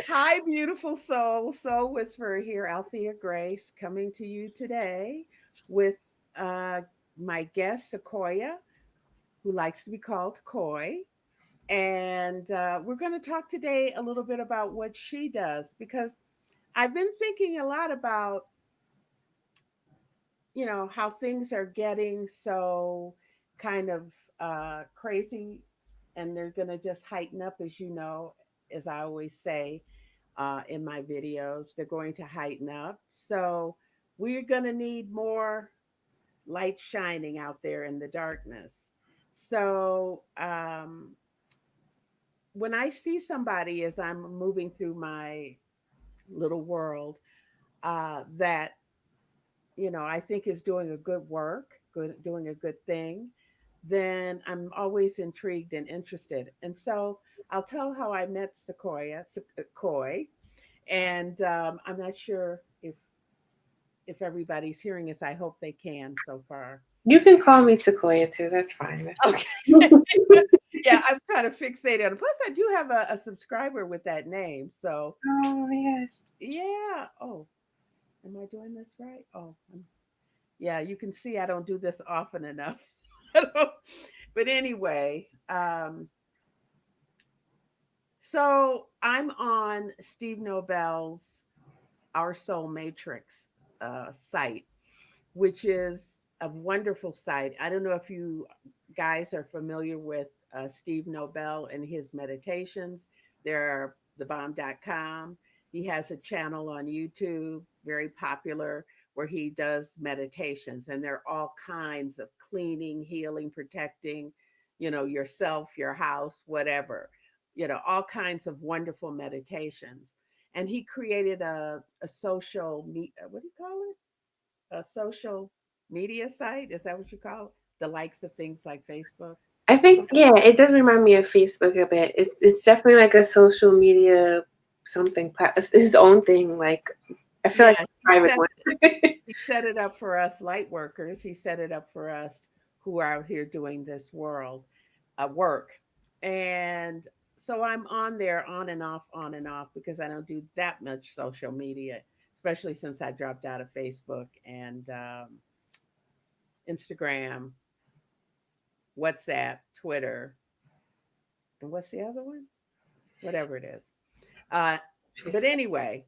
Hi, beautiful soul. Soul Whisperer here, Althea Grace, coming to you today with uh, my guest, Sequoia, who likes to be called Quoy. And we're going to talk today a little bit about what she does because I've been thinking a lot about, how things are getting so kind of crazy and they're going to just heighten up, as you know, as I always say in my videos. They're going to heighten up. So we're going to need more light shining out there in the darkness. So when I see somebody as I'm moving through my little world that, I think is doing a good work, doing a good thing, then I'm always intrigued and interested. And so I'll tell how I met Koi, and I'm not sure if everybody's hearing this. I hope they can so far. You can call me Sequoia too. That's fine. That's Okay. fine. Yeah, I'm kind of fixated on. Plus, I do have a subscriber with that name. So Oh yes. yeah. Oh, am I doing this right? Oh, yeah. You can see I don't do this often enough. But anyway, so I'm on Steve Nobel's Our Soul Matrix site, which is a wonderful site. I don't know if you guys are familiar with Steve Nobel and his meditations. They're thebomb.com. He has a channel on YouTube, very popular, where he does meditations, and they're all kinds of cleaning, healing, protecting, yourself, your house, whatever, all kinds of wonderful meditations. And he created a what do you call it? A social media site. Is that what you call it? The likes of things like Facebook. I think yeah, it does remind me of Facebook a bit. It's definitely like a social media something. It's his own thing. Like I feel like Yeah, a private one. he set it up for us light workers. He set it up for us who are out here doing this world work. And so I'm on there on and off because I don't do that much social media, especially since I dropped out of Facebook and Instagram, WhatsApp, Twitter, and what's the other one? Whatever it is. Uh, but anyway,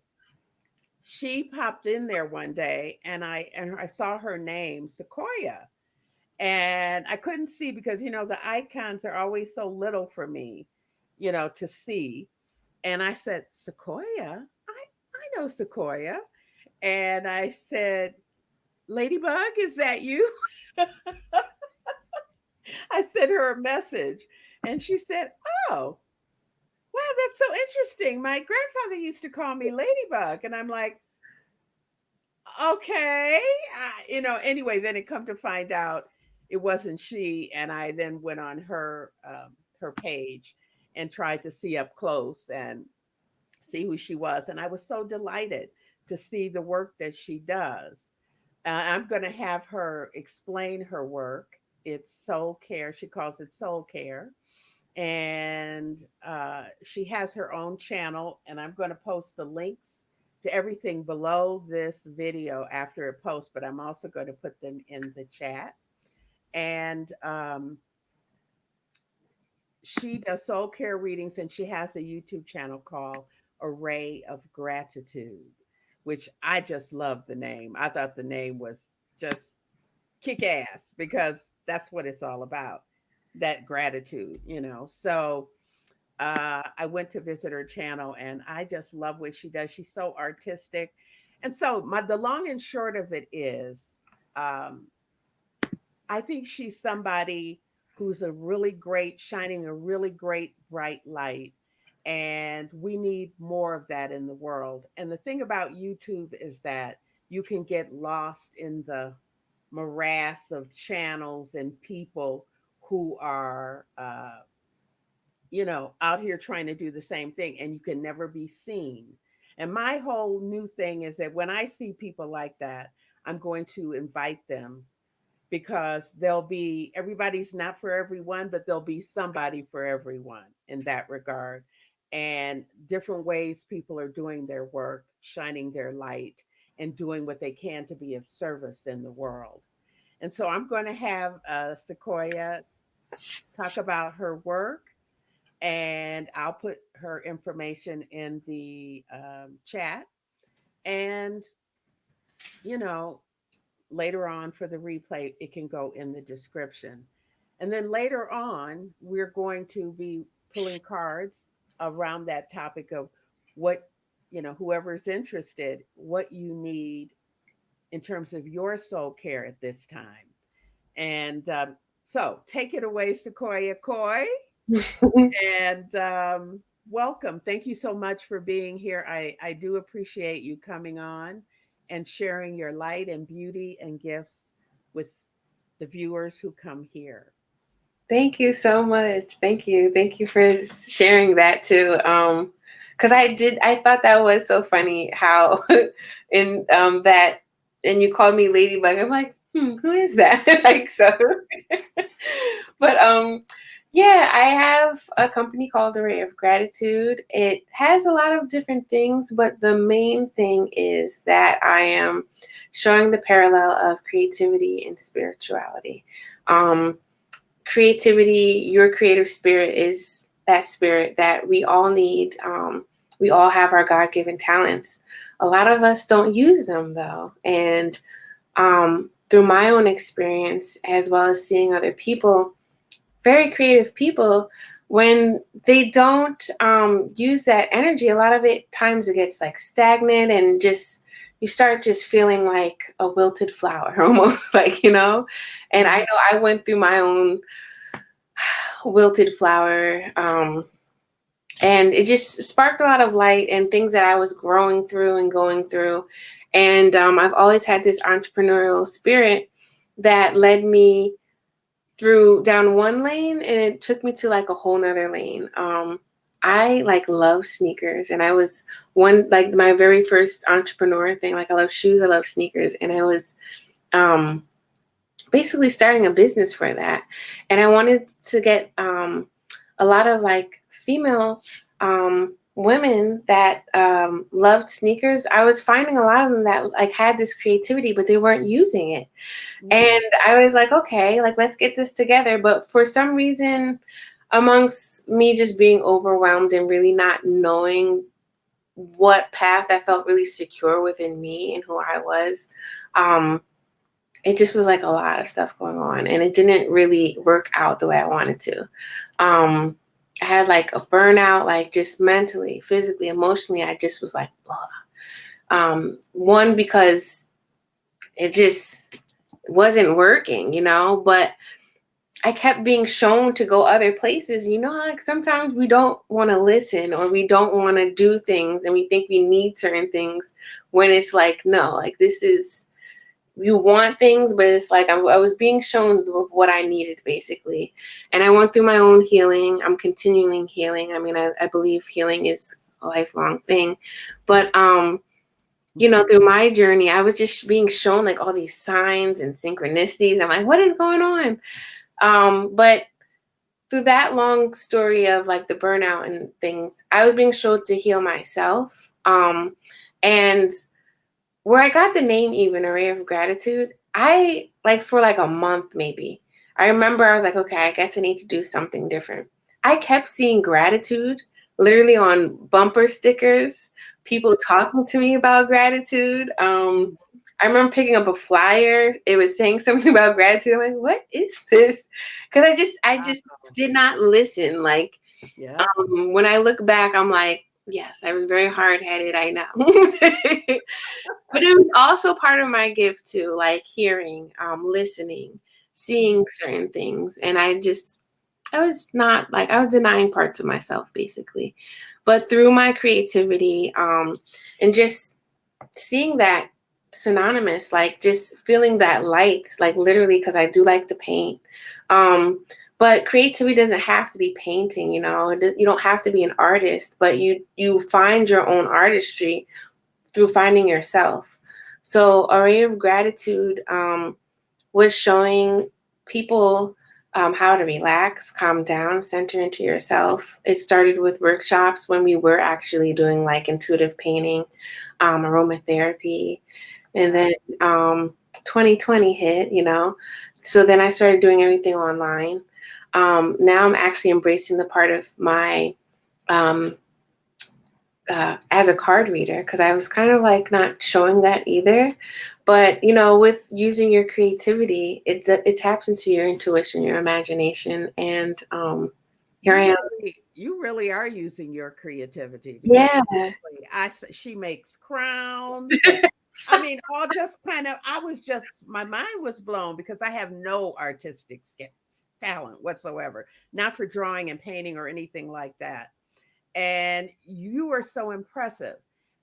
she popped in there one day, and I saw her name, Sequoia, and I couldn't see because the icons are always so little for me, to see. And I said, Sequoia, I know Sequoia, and I said, Ladybug, is that you? I sent her a message, and she said, oh, wow, that's so interesting. My grandfather used to call me Ladybug. And I'm like, okay. Anyway, then it come to find out it wasn't she. And I then went on her page and tried to see up close and see who she was. And I was so delighted to see the work that she does. I'm going to have her explain her work. It's soul care. She calls it soul care, and she has her own channel, and I'm going to post the links to everything below this video after it posts, but I'm also going to put them in the chat. And she does soul care readings, and she has a YouTube channel called Array of Gratitude, which I just love the name. I thought the name was just kick ass because that's what it's all about, that gratitude. So I went to visit her channel and I just love what she does. She's so artistic. And so the long and short of it is um, I think she's somebody who's a really great, shining a really great bright light. And we need more of that in the world. And the thing about YouTube is that you can get lost in the morass of channels and people who are out here trying to do the same thing, and you can never be seen. And my whole new thing is that when I see people like that, I'm going to invite them because everybody's not for everyone, but there'll be somebody for everyone in that regard. and different ways people are doing their work, shining their light, and doing what they can to be of service in the world. And so I'm going to have Sequoia talk about her work, and I'll put her information in the chat. And, you know, later on for the replay, it can go in the description. And then later on, we're going to be pulling cards around that topic of what, whoever's interested, what you need in terms of your soul care at this time. And so take it away, Sequoia Coy. And welcome. Thank you so much for being here. I do appreciate you coming on and sharing your light and beauty and gifts with the viewers who come here. Thank you so much. Thank you. Thank you for sharing that too. Because I thought that was so funny how in that, and you called me Ladybug. I'm like, who is that? Like, so, but yeah, I have a company called Array of Gratitude. It has a lot of different things, but the main thing is that I am showing the parallel of creativity and spirituality. Creativity, your creative spirit is that spirit that we all need. We all have our God-given talents. A lot of us don't use them though. And through my own experience, as well as seeing other people, very creative people, when they don't use that energy, a lot of it times it gets like stagnant and just you start just feeling like a wilted flower almost, like, and I Mhm. know I went through my own wilted flower, and it just sparked a lot of light and things that I was growing through and going through. And I've always had this entrepreneurial spirit that led me through down one lane and it took me to like a whole nother lane. I like love sneakers, and I was one, like my very first entrepreneur thing. Like I love shoes, I love sneakers, and I was um, basically starting a business for that. And I wanted to get a lot of like female women that loved sneakers. I was finding a lot of them that like had this creativity, but they weren't using it. Mhm. And I was like, okay, like let's get this together. But for some reason, amongst me just being overwhelmed and really not knowing what path I felt really secure within me and who I was, um, it just was like a lot of stuff going on, and it didn't really work out the way I wanted to. Um, I had like a burnout, like just mentally, physically, emotionally. I just was like, blah. One, because it just wasn't working, but I kept being shown to go other places. Like sometimes we don't want to listen or we don't want to do things and we think we need certain things when it's like, no, like this is, you want things, but it's like I was being shown what I needed basically. And I went through my own healing. I'm continuing healing. I mean, I believe healing is a lifelong thing, but Mhm. through my journey, I was just being shown like all these signs and synchronicities. I'm like, what is going on? But through that long story of like the burnout and things, I was being shown to heal myself. And where I got the name even, Array of Gratitude, I like for like a month maybe. I remember I was like, okay, I guess I need to do something different. I kept seeing gratitude literally on bumper stickers, people talking to me about gratitude. Mhm. I remember picking up a flyer. It was saying something about gratitude. I'm like, what is this? Because I just Wow. did not listen. Like Yep. when I look back, I'm like, yes, I was very hard headed. I know. But it was also part of my gift too, like hearing, listening, Mhm. seeing certain things. And I was not like, I was denying parts of myself basically. But through my creativity, and just seeing that synonymous, like just feeling that light, like literally, because I do like to paint. But creativity doesn't have to be painting, you don't have to be an artist, but you find your own artistry through finding yourself. So Array of Gratitude was showing people how to relax, calm down, center into yourself. It started with workshops when we were actually doing like intuitive painting, aromatherapy, and Yeah. then 2020 hit, So then I started doing everything online. Now I'm actually embracing the part of my um, as a card reader because I was kind of like not showing that either. But with using your creativity, it taps into your intuition, your imagination, and here I am. You really are using your creativity because Yeah, seriously, she makes crowns and I mean, all just kind of. I was just my mind was blown because I have no artistic talent whatsoever, not for drawing and painting or anything like that. And you are so impressive.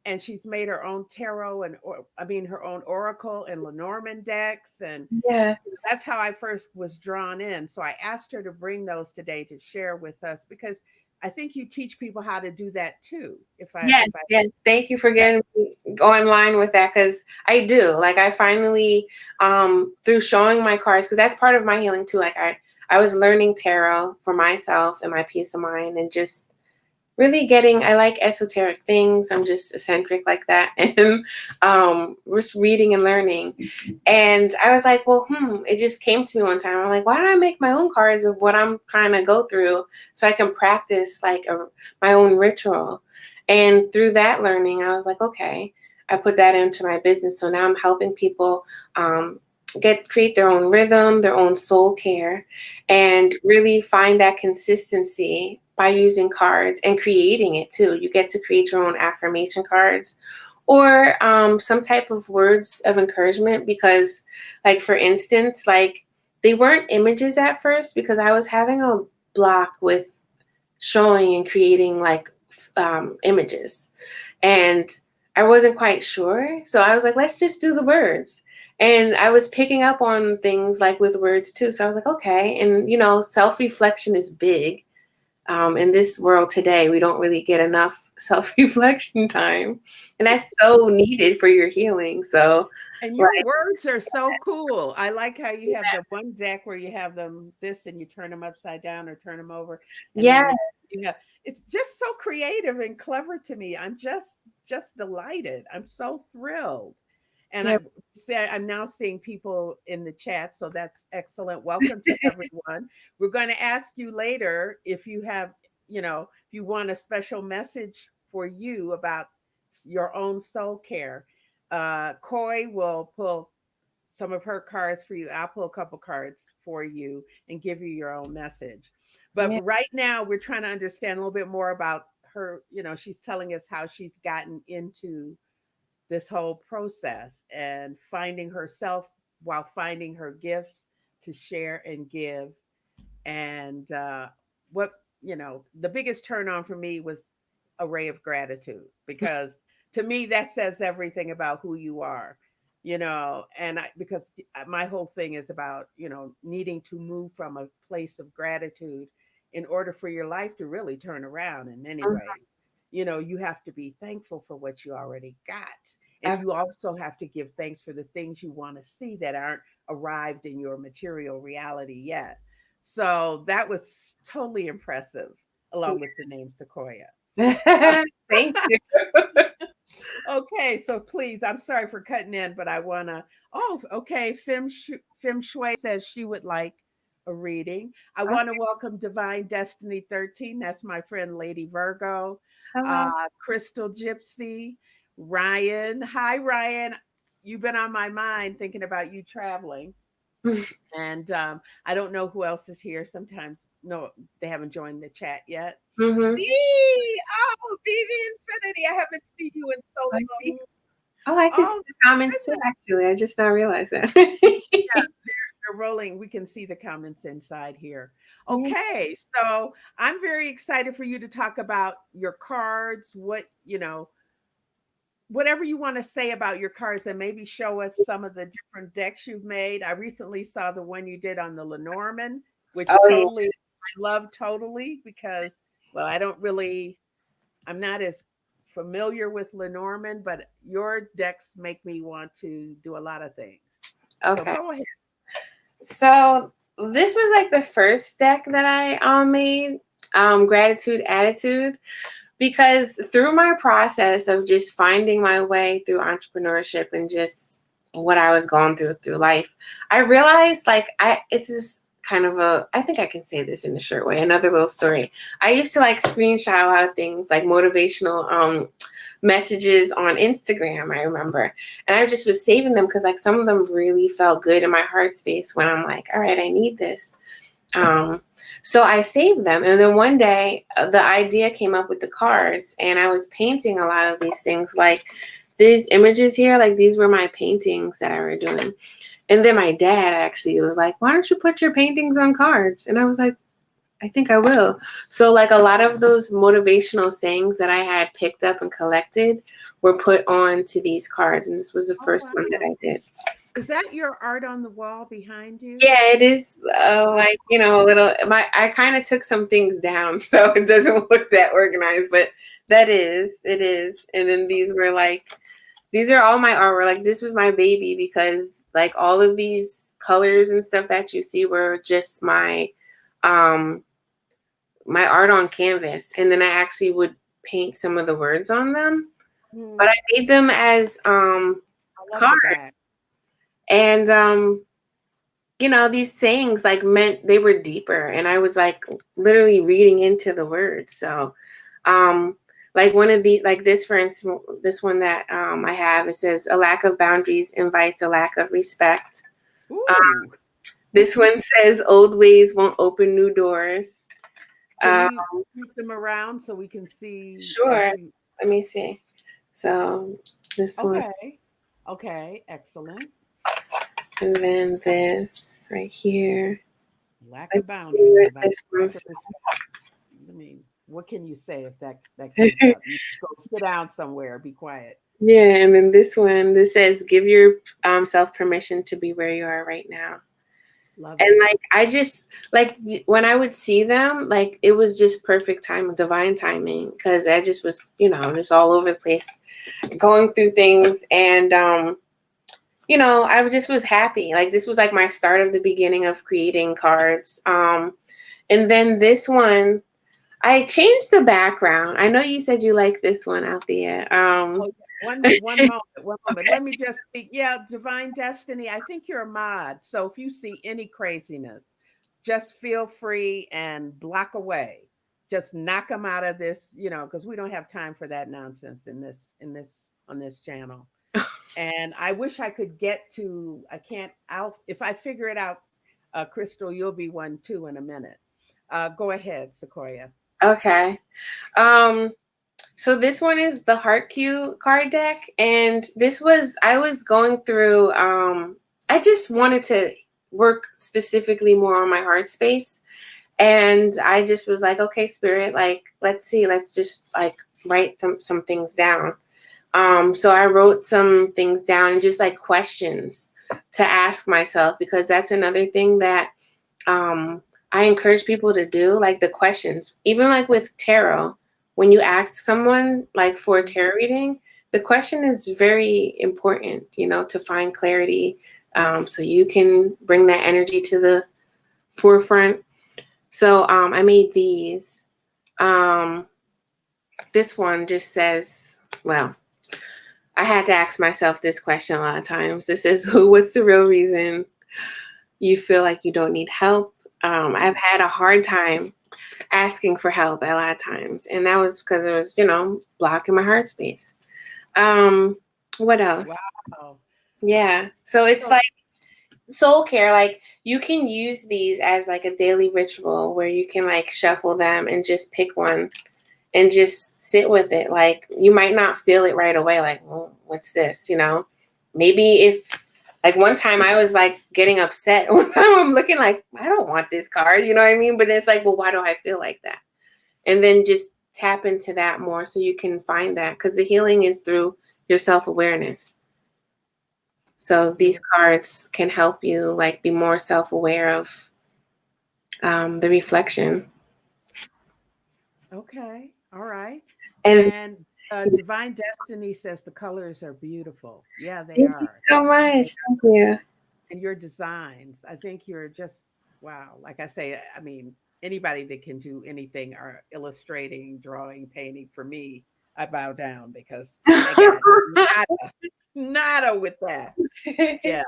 And she's made her own tarot I mean her own oracle and Lenormand decks, and yeah, that's how I first was drawn in. So I asked her to bring those today to share with us because I think you teach people how to do that too. yes, If I yes. Thank you for yeah. getting me on line with that because I do. Like I finally, through showing my cards, because that's part of my healing too. Like I was learning tarot for myself and my peace of mind, and just really getting, I like esoteric things. I'm just eccentric like that. And just reading and learning. And I was like, well, it just came to me one time. I'm like, why don't I make my own cards of what I'm trying to go through so I can practice like my own ritual. And through that learning, I was like, okay, I put that into my business. So now I'm helping people um, create their own rhythm, their own soul care, and really find that consistency by using cards and creating it too. You get to create your own affirmation cards or some type of words of encouragement because, like, for instance, like they weren't images at first because I was having a block with showing and creating like images, and I wasn't quite sure, so I was like, let's just do the words. And I was picking up on things like with words too, so I was like, okay. And self-reflection is big. In this world today, we don't really get enough self-reflection time, and that's so needed for your healing. So And like, your words are so cool. I like how you have the one deck where you have them this and you turn them upside down or turn them over. And yeah, then you have it's just so creative and clever to me. I'm just delighted. I'm so thrilled. And yeah, I'm now seeing people in the chat, so that's excellent. Welcome to everyone. We're going to ask you later if you have, if you want a special message for you about your own soul care. Coy will pull some of her cards for you. I'll pull a couple cards for you and give you your own message. But yeah, right now, we're trying to understand a little bit more about her. She's telling us how she's gotten into this whole process and finding herself while finding her gifts to share and give. And what, the biggest turn on for me was a ray of gratitude because to me, that says everything about who you are, and because my whole thing is about, needing to move from a place of gratitude in order for your life to really turn around in many mhm, ways. You have to be thankful for what you already got. And ab- you also have to give thanks for the things you want to see that aren't arrived in your material reality yet. So that was totally impressive, along with the name Sequoia. yeah. Thank you. Okay, so please, I'm sorry for cutting in, but I want to. Oh, okay. Fem Shui says she would like a reading. I want to Okay, welcome Divine Destiny 13. That's my friend Lady Virgo, hello. Crystal Gypsy, Ryan. Hi, Ryan. You've been on my mind thinking about you traveling. And I don't know who else is here. Sometimes, no, they haven't joined the chat yet. Mm-hmm. B, oh, B the Infinity. I haven't seen you in so long. Oh, I can see Oh, the comments too. goodness. Actually, I just not realized that. Yeah, they're rolling. We can see the comments inside here. Yeah. Okay, so I'm very excited for you to talk about your cards, whatever you want to say about your cards, and maybe show us some of the different decks you've made. I recently saw the one you did on the Lenormand, which Oh yeah. totally I love totally because well, I'm not as familiar with Lenormand, but your decks make me want to do a lot of things. So Okay. go ahead. So this was like the first deck that I made, gratitude attitude, because through my process of just finding my way through entrepreneurship and just what I was going through life, I realized like it's just kind of a, I think I can say this in a short way, another little story. I used to like screenshot a lot of things like motivational messages on Instagram, I remember. And I just was saving them because like some of them really felt good in my heart space when I'm like, all right, I need this. Um, so I saved them. And then one day the idea came up with the cards, and I was painting a lot of these things. Like these images here, like these were my paintings that I were doing. And then my dad actually was like, why don't you put your paintings on cards? And I was like, I think I will. So like a lot of those motivational sayings that I had picked up and collected were put on to these cards. And this was the Oh, first one that wow. I did. Is that your art on the wall behind you? Yeah, it is Wow. like, a little, I kind of took some things down, so it doesn't look that organized, but it is. And then these are all my artwork. Like this was my baby because like all of these colors and stuff that you see were just um, my art on canvas. And then I actually would paint some of the words on them, but I Mhm. made them as, I love the cards. back. And, these sayings like meant they were deeper, and I was like literally reading into the words. So, um, like one of the like this, for instance, this one that I have, it says a lack of boundaries invites a lack of respect. Uh, Ooh. this one says old ways won't open new doors. Can Uh, you move them around so we can see as sure. you Let me see. So this one, Okay. Okay, excellent. and then this right here. Lack of Let's see boundaries what invite this lack one's. of respect. I mean, what can you say if that comes up? You go sit down somewhere, be quiet. Yeah, and then this one, this says, give your self permission to be where you are right now. Love And it. like, I just, like, when I would see them, like, it was just perfect time, divine timing, because I just was, just all over the place, going through things. And, I just was happy. Like, this was like my start of the beginning of creating cards. And then this one, I changed the background. I know you said you like this one, Althea. Oh, yeah. One moment, one moment. Let me just speak. Yeah, divine destiny. I think you're a mod. So if you see any craziness, just feel free and block away. Just knock them out of this, because we don't have time for that nonsense in this on this channel. And I wish I could get to. I can't. I'll if I figure it out. Crystal, you'll be one too in a minute. Go ahead, Sequoia. Okay. Um, So this one is the Heart Cue card deck, and I was going through. I just wanted to work specifically more on my heart space, and I just was like, okay, Spirit, like let's see, let's just like write some things down. So I wrote some things down and just like questions to ask myself, because that's another thing that um, I encourage people to do, like the questions, even like with tarot, when you ask someone like for a tarot reading, the question is very important, to find clarity, so you can bring that energy to the forefront. So I made these. Um, this one just says, well, I had to ask myself this question a lot of times. This is, what's the real reason you feel like you don't need help? I've had a hard time asking for help a lot of times, and that was because it was, blocking my heart space. Um, what else? Wow. Yeah. So it's So like soul care. Like you can use these as like a daily ritual where you can like shuffle them and just pick one and just sit with it. Like you might not feel it right away. Like, well, what's this? Maybe if like one time I was like getting upset. One time I'm looking like, I don't want this card. You know what I mean? But then it's like, well, why do I feel like that? And then just tap into that more so you can find that, because the healing is through your self-awareness. So these beautiful. cards can help you like be more self-aware of the reflection. Okay. All right. And And Divine Destiny says the colors are beautiful. Yeah, they thank you are. so And, much. Thank you. and your designs. I think you're just Wow. Like I say, I mean, anybody that can do anything or illustrating, drawing, painting, for me, I bow down because I got nada, nada with that. Yeah.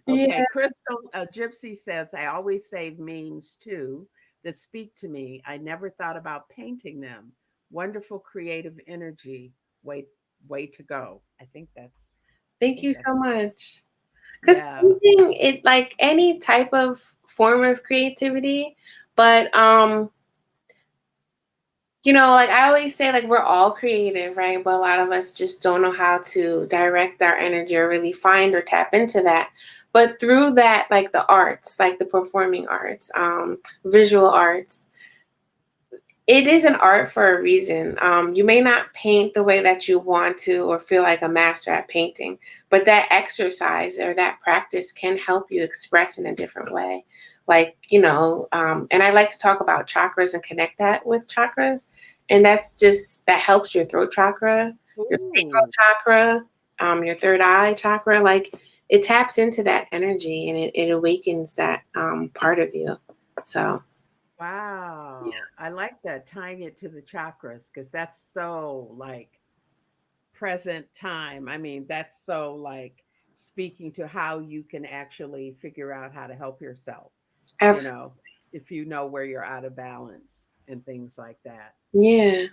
Okay. Yeah. Crystal Gypsy says, I always save memes too that speak to me. I never thought about painting them. Wonderful creative energy. Way, way to go. I Thank think you that's, so much. Because yeah. painting, it like any type of form of creativity, but like I always say, like we're all creative, right? But a lot of us just don't know how to direct our energy or really find or tap into that. But through that, like the arts, like the performing arts, visual arts, it is an art for a reason. You may not paint the way that you want to or feel like a master at painting, but that exercise or that practice can help you express in a different way. Like, and I like to talk about chakras and connect that with chakras. And that helps your throat chakra, your sacral Ooh. chakra, your third eye chakra. Like, it taps into that energy and it awakens that part of you. So, Wow. I like that, tying it to the chakras, because that's so like present time. I mean, that's so like speaking to how you can actually figure out how to help yourself, you absolutely. know, if you know where you're out of balance and things like that. Yeah.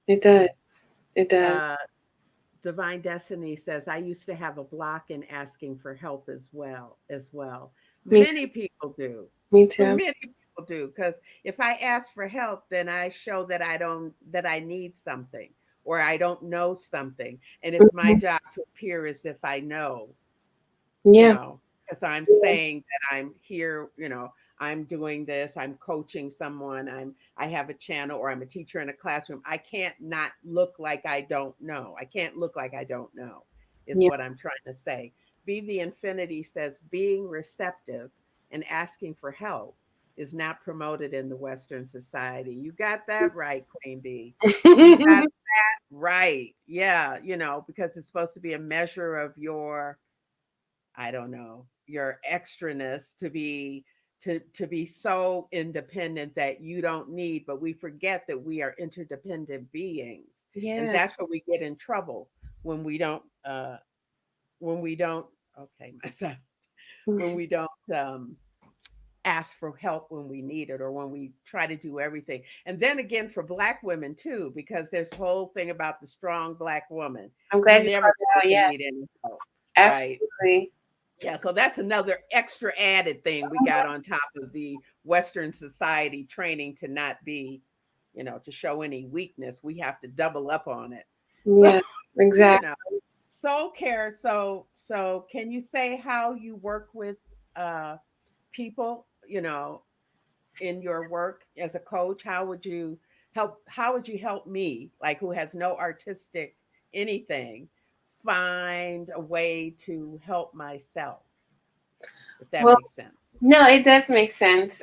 It Yeah. does. It does. Uh, Divine Destiny says, I used to have a block in asking for help as well. Me too. Many people do. Me too. Many people do. Because if I ask for help, then I show that I need something or I don't know something. And it's my Mhm. job to appear as if I know, you Yeah. know, because I'm saying that I'm here, I'm doing this, I'm coaching someone, I have a channel, or I'm a teacher in a classroom. I can't not look like I don't know. I can't look like I don't know, is Yeah. what I'm trying to say. Be the Infinity says being receptive and asking for help is not promoted in the Western society. You got that right, Queen Bee. You got right. Yeah, because it's supposed to be a measure of your, I don't know, your extraness, to be so independent that you don't need, but we forget that we are interdependent beings. And Yeah. that's where we get in trouble when we don't when we don't okay, myself, when we don't ask for help when we need it, or when we try to do everything. And then again for black women too, because there's a whole thing about the strong black woman. I'm You glad you never called it out. really Yeah. need any help, right? Absolutely. Yeah, so that's another extra added thing we got on top of the Western society training to not be, to show any weakness. We have to double up on it. So, Yeah. you Exactly. know, soul care. So can you say how you work with uh people, in your work as a coach? How would you help me, like who has no artistic anything, find a way to help myself, if that Well, makes sense? no, it does make sense.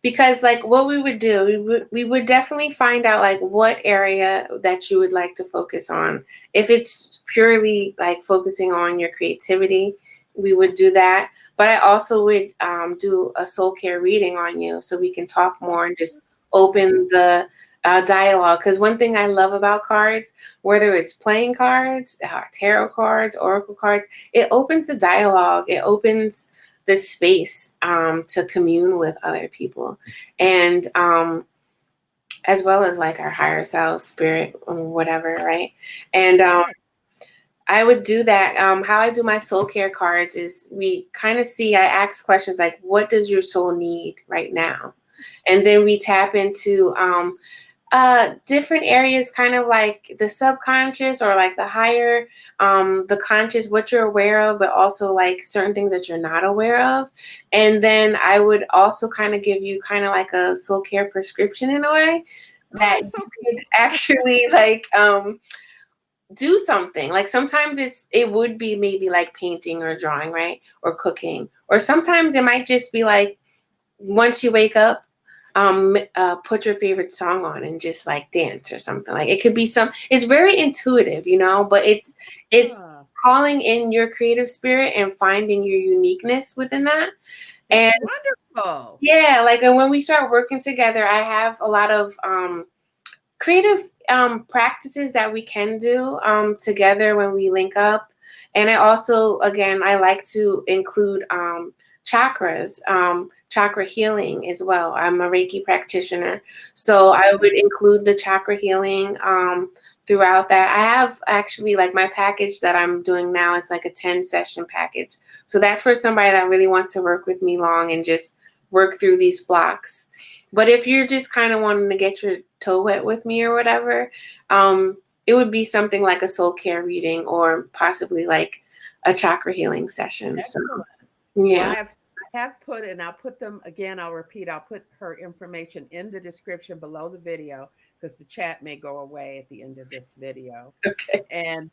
Because like what we would do, we would definitely find out like what area that you would like to focus on. If it's purely like focusing on your creativity, we would do that. But I also would do a soul care reading on you so we can talk more and just open the dialogue. Because one thing I love about cards, whether it's playing cards, tarot cards, oracle cards, it opens the dialogue. It opens the space to commune with other people, and as well as like our higher self, spirit, or whatever, right? And Right. I would do that. How I do my soul care cards is we kind of see, I ask questions like, what does your soul need right now? And then we tap into different areas, kind of like the subconscious or like the higher, the conscious, what you're aware of, but also like certain things that you're not aware of. And then I would also kind of give you kind of like a soul care prescription in a way Oh, that that's so you could actually like do something. Like sometimes it would be maybe like painting or drawing, right? Or cooking. Or sometimes it might just be like once you wake up, put your favorite song on and just like dance or something. Like it could be it's very intuitive, but it's cool. calling in your creative spirit and finding your uniqueness within that. That's And wonderful. yeah, like, and when we start working together, I have a lot of creative practices that we can do together when we link up. And I also, again, I like to include chakras, chakra healing as well. I'm a Reiki practitioner, so I would include the chakra healing throughout that. I have actually, like, my package that I'm doing now is like a 10 session package. So that's for somebody that really wants to work with me long and just work through these blocks. But if you're just kind of wanting to get your toe wet with me or whatever, it would be something like a soul care reading or possibly like a chakra healing session. So Excellent. Well, yeah. I have put, and I'll put them again. I'll repeat. I'll put her information in the description below the video because the chat may go away at the end of this video, Okay. and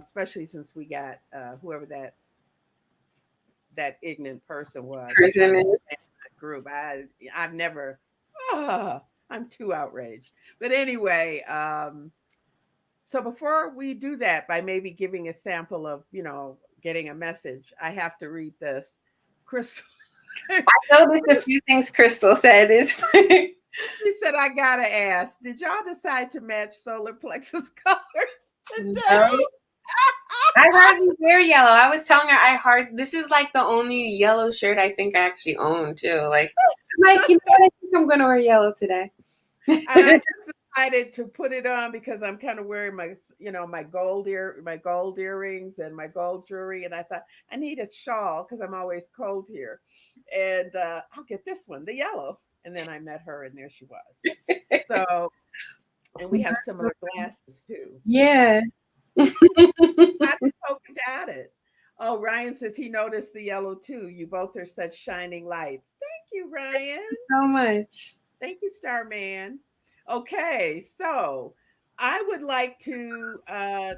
especially since we got whoever that ignorant person was trying Person to is spam that group. I've never. Ah, I'm too outraged. But anyway, so before we do that, by maybe giving a sample of getting a message, I have to read this. Crystal. noticed a few things Crystal said is She said, I gotta ask, did y'all decide to match solar plexus colors today? no. I hardly wear yellow. I was telling her this is like the only yellow shirt I think I actually own too. Like, I'm like, you know what, I think I'm gonna wear yellow today. And I just decided to put it on because I'm kind of wearing my gold earrings and my gold jewelry, and I thought I need a shawl because I'm always cold here, and I'll get this one, the yellow. And then I met her, and there she was. So, and we have similar glasses too. Yeah. Not the polka dotted. Oh, Ryan says he noticed the yellow too. You both are such shining lights. Thank you, Ryan. So much. Thank you, Starman. Okay, so I would like to, I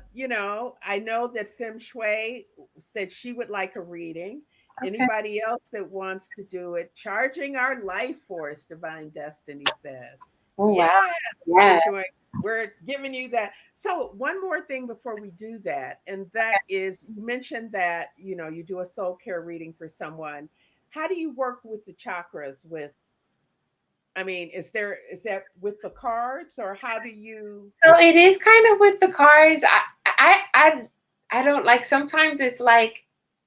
know that Fem Shui said she would like a reading. Okay. Anybody else that wants to do it? Charging our life force, Divine Destiny says. Oh wow. Yeah, we're Yeah. doing, we're giving you that. So, one more thing before we do that, and that is you mentioned that, you do a soul care reading for someone. How do you work with the chakras with I mean, is that with the cards or how do you So it is kind of with the cards. I don't like, sometimes it's like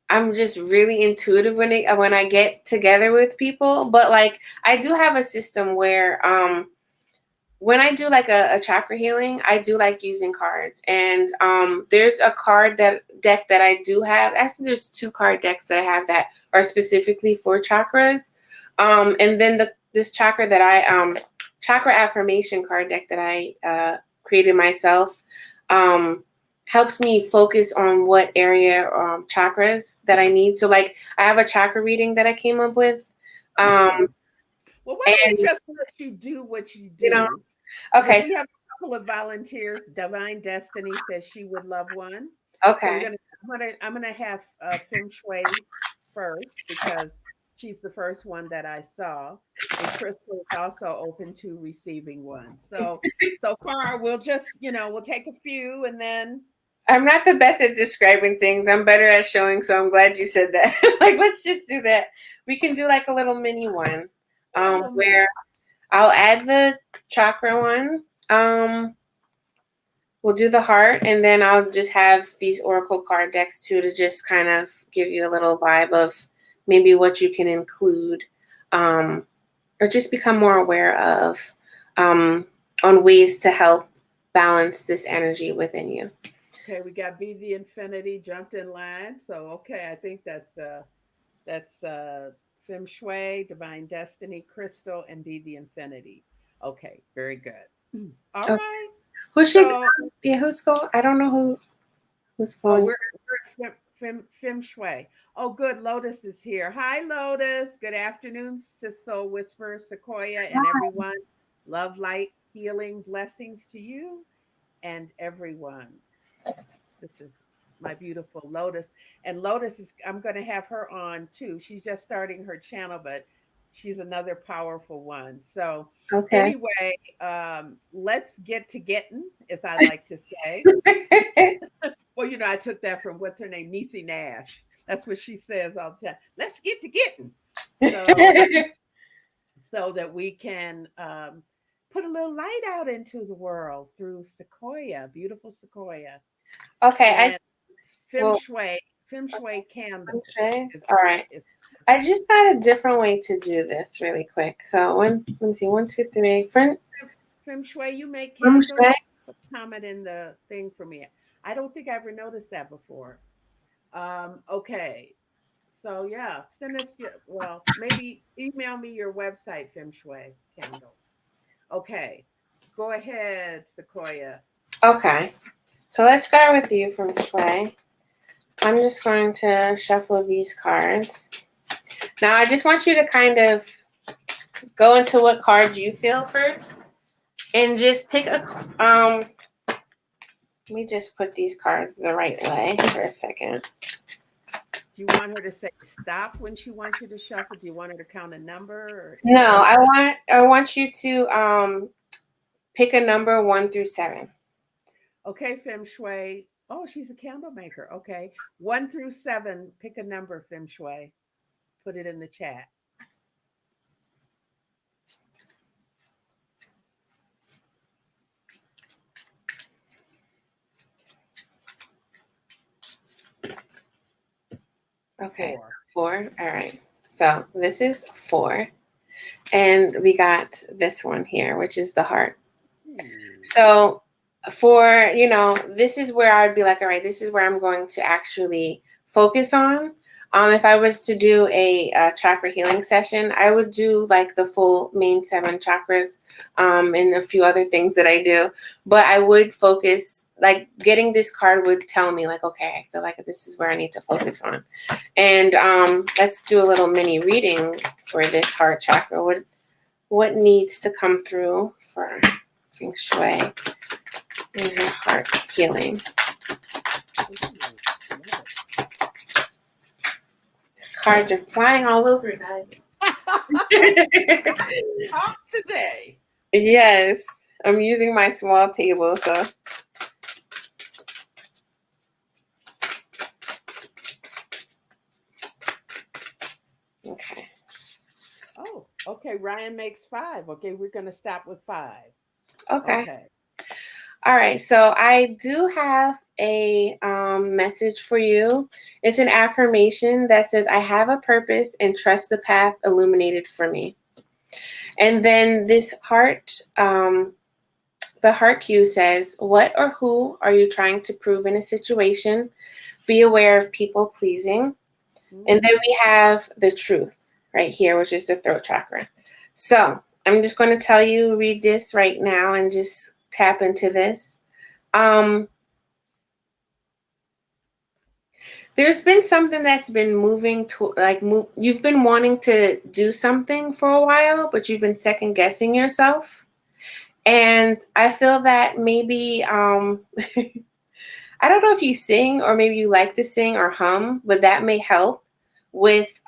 I'm just really intuitive when I get together with people, but like I do have a system where when I do like a chakra healing, I do like using cards. And there's a deck that I do have. Actually, there's two card decks that I have that are specifically for chakras. And then this chakra affirmation card deck that I created myself helps me focus on what area chakras that I need. So like I have a chakra reading that I came up with. okay. Well, why don't we And just let you do what you you know, do? Because okay, we have a couple of volunteers. Divine Destiny says she would love one. So okay. I'm gonna have Feng Shui first because she's the first one that I saw, and Crystal is also open to receiving one. So far we'll take a few and then I'm not the best at describing things. I'm better at showing, so I'm glad you said that. Like, let's just do that. We can do like a little mini one, yeah, a little mini. where I'll add the chakra one. We'll do the heart, and then I'll just have these oracle card decks too to just kind of give you a little vibe of maybe what you can include, um, or just become more aware of on ways to help balance this energy within you. Okay, we got Be the Infinity jumped in line. So okay, I think that's Feng Shui, Divine Destiny, Crystal, and Be the Infinity. Okay, very good. All Okay. right. Who should? So Yeah, who's going? I don't know who's oh, going. we're at Feng Shui. Oh, good. Lotus is here. Hi, Lotus. Good afternoon, Sis Soul Whisper, Sequoia, and everyone. Love, light, healing, blessings to you and everyone. This is my beautiful Lotus. And Lotus is, I'm going to have her on too. She's just starting her channel, but she's another powerful one. So, Okay. anyway, let's get to getting, as I like to say. Well, I took that from what's her name, Niecy Nash. That's what she says all the time. Let's get to getting. So that we can put a little light out into the world through sequoia, beautiful sequoia, Okay, I and feng well, shui, feng shui candles okay. is All right. is I just got a different way to do this really quick. So let me see, one, two, three. feng shui. You make Feng shui. candles. Comment in the thing for me. I don't think I ever noticed that before. Okay. So yeah, send us your maybe email me your website, feng shui candles. Okay. Go ahead, Sequoia. Okay. So let's start with you, Feng Shui. I'm just going to shuffle these cards. Now, I just want you to kind of go into what card you feel first, and just pick a. Let me just put these cards the right way for a second. Do you want her to say stop when she wants you to shuffle? Do you want her to count a number or No, any? I want you to pick a number 1 through 7. Okay, feng shui. Oh, she's a candle maker. Okay. 1 through 7. Pick a number, feng shui. Put it in the chat. Okay, 4. 4. All right. So this is 4, and we got this one here, which is the heart. Ooh. So this is where I'd be like, all right, this is where I'm going to actually focus on. If I was to do a chakra healing session, I would do like the full main 7 chakras, and a few other things that I do. But I would focus, like getting this card would tell me like, okay, I feel like this is where I need to focus on. And let's do a little mini reading for this heart chakra. What needs to come through for feng shui and her heart healing? Ooh. Love Cards are flying all over, guys. it. Talk today. Yes, I'm using my small table, so okay. Oh, okay. Ryan makes 5. Okay, we're gonna stop with 5. Okay. Okay. All right. So I do have a message for you. It's an affirmation that says, I have a purpose and trust the path illuminated for me. And then this heart, the heart cue says, what or who are you trying to prove in a situation? Be aware of people pleasing. And then Mm. we have the truth right here, which is the throat chakra. So I'm just going to tell you, read this right now and just tap into this. Um, there's been something that's been moving to you've been wanting to do something for a while, but you've been second guessing yourself. And I feel that maybe I don't know if you sing or maybe you like to sing or hum, but that may help with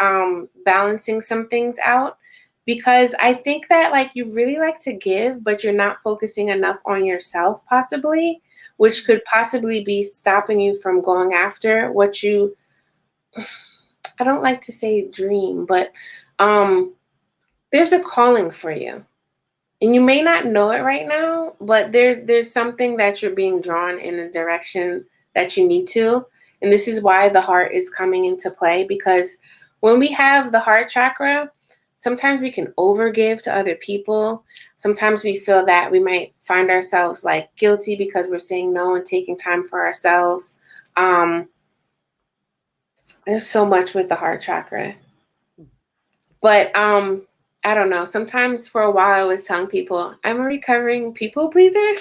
balancing some things out. Because I think that like you really like to give, but you're not focusing enough on yourself, possibly, which could possibly be stopping you from going after what you, I don't like to say dream, but um, there's a calling for you. And you may not know it right now, but there's something that you're being drawn in a direction that you need to. And this is why the heart is coming into play, because when we have the heart chakra, sometimes we can overgive to other people. Sometimes we feel that we might find ourselves like guilty because we're saying no and taking time for ourselves. Um, there's so much with the heart chakra. But I don't know. Sometimes for a while I was telling people I'm a recovering people pleaser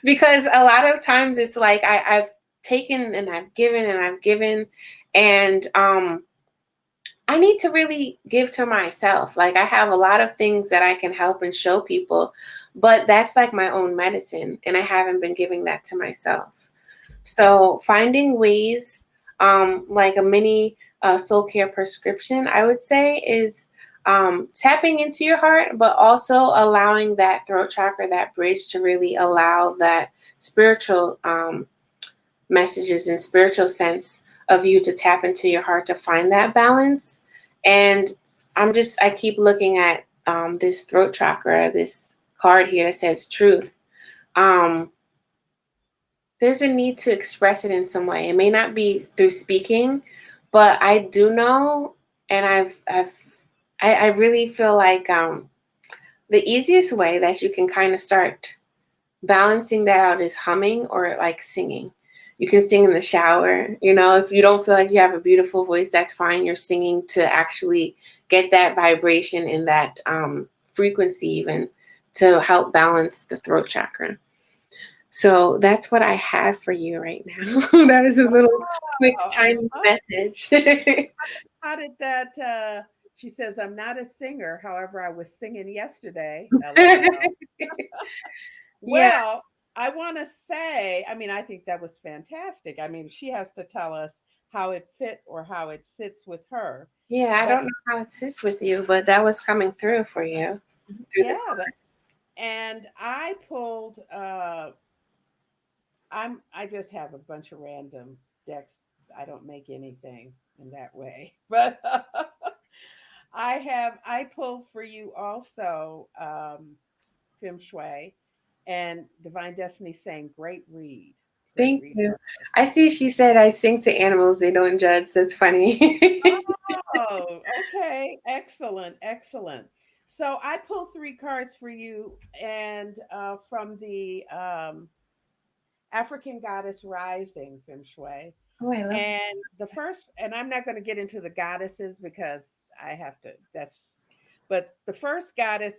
because a lot of times it's like I've taken and I've given and I've given, and I need to really give to myself. Like I have a lot of things that I can help and show people, but that's like my own medicine, and I haven't been giving that to myself. So finding ways, like a mini soul care prescription, I would say, is tapping into your heart, but also allowing that throat chakra, that bridge, to really allow that spiritual messages in spiritual sense of you to tap into your heart to find that balance. And I keep looking at this throat chakra, this card here that says truth. Um, there's a need to express it in some way. It may not be through speaking, but I do know, and I really feel like the easiest way that you can kind of start balancing that out is humming or like singing. You can sing in the shower. You know, if you don't feel like you have a beautiful voice, that's fine. You're singing to actually get that vibration and that frequency, even to help balance the throat chakra. So that's what I have for you right now. That is a little quick, Oh, I tiny love. message. How did that? She says, "I'm not a singer. However, I was singing yesterday." LOL. Yeah, Well, I want to say, I mean, I think that was fantastic. I mean, she has to tell us how it fit or how it sits with her. yeah. I But don't know how it sits with you, but that was coming through for you through the. yeah, and I pulled I just have a bunch of random decks. I don't make anything in that way. But I pulled for you also Feng Shui and Divine Destiny saying great Thank read you. for her. I see. She said, "I sing to animals; they don't judge." That's funny. Oh, okay. Excellent. Excellent. So I pulled three cards for you and from the African Goddess Rising Feng Shui. Oh, I love. And the first, and I'm not going to get into the goddesses because I have to, but the first goddess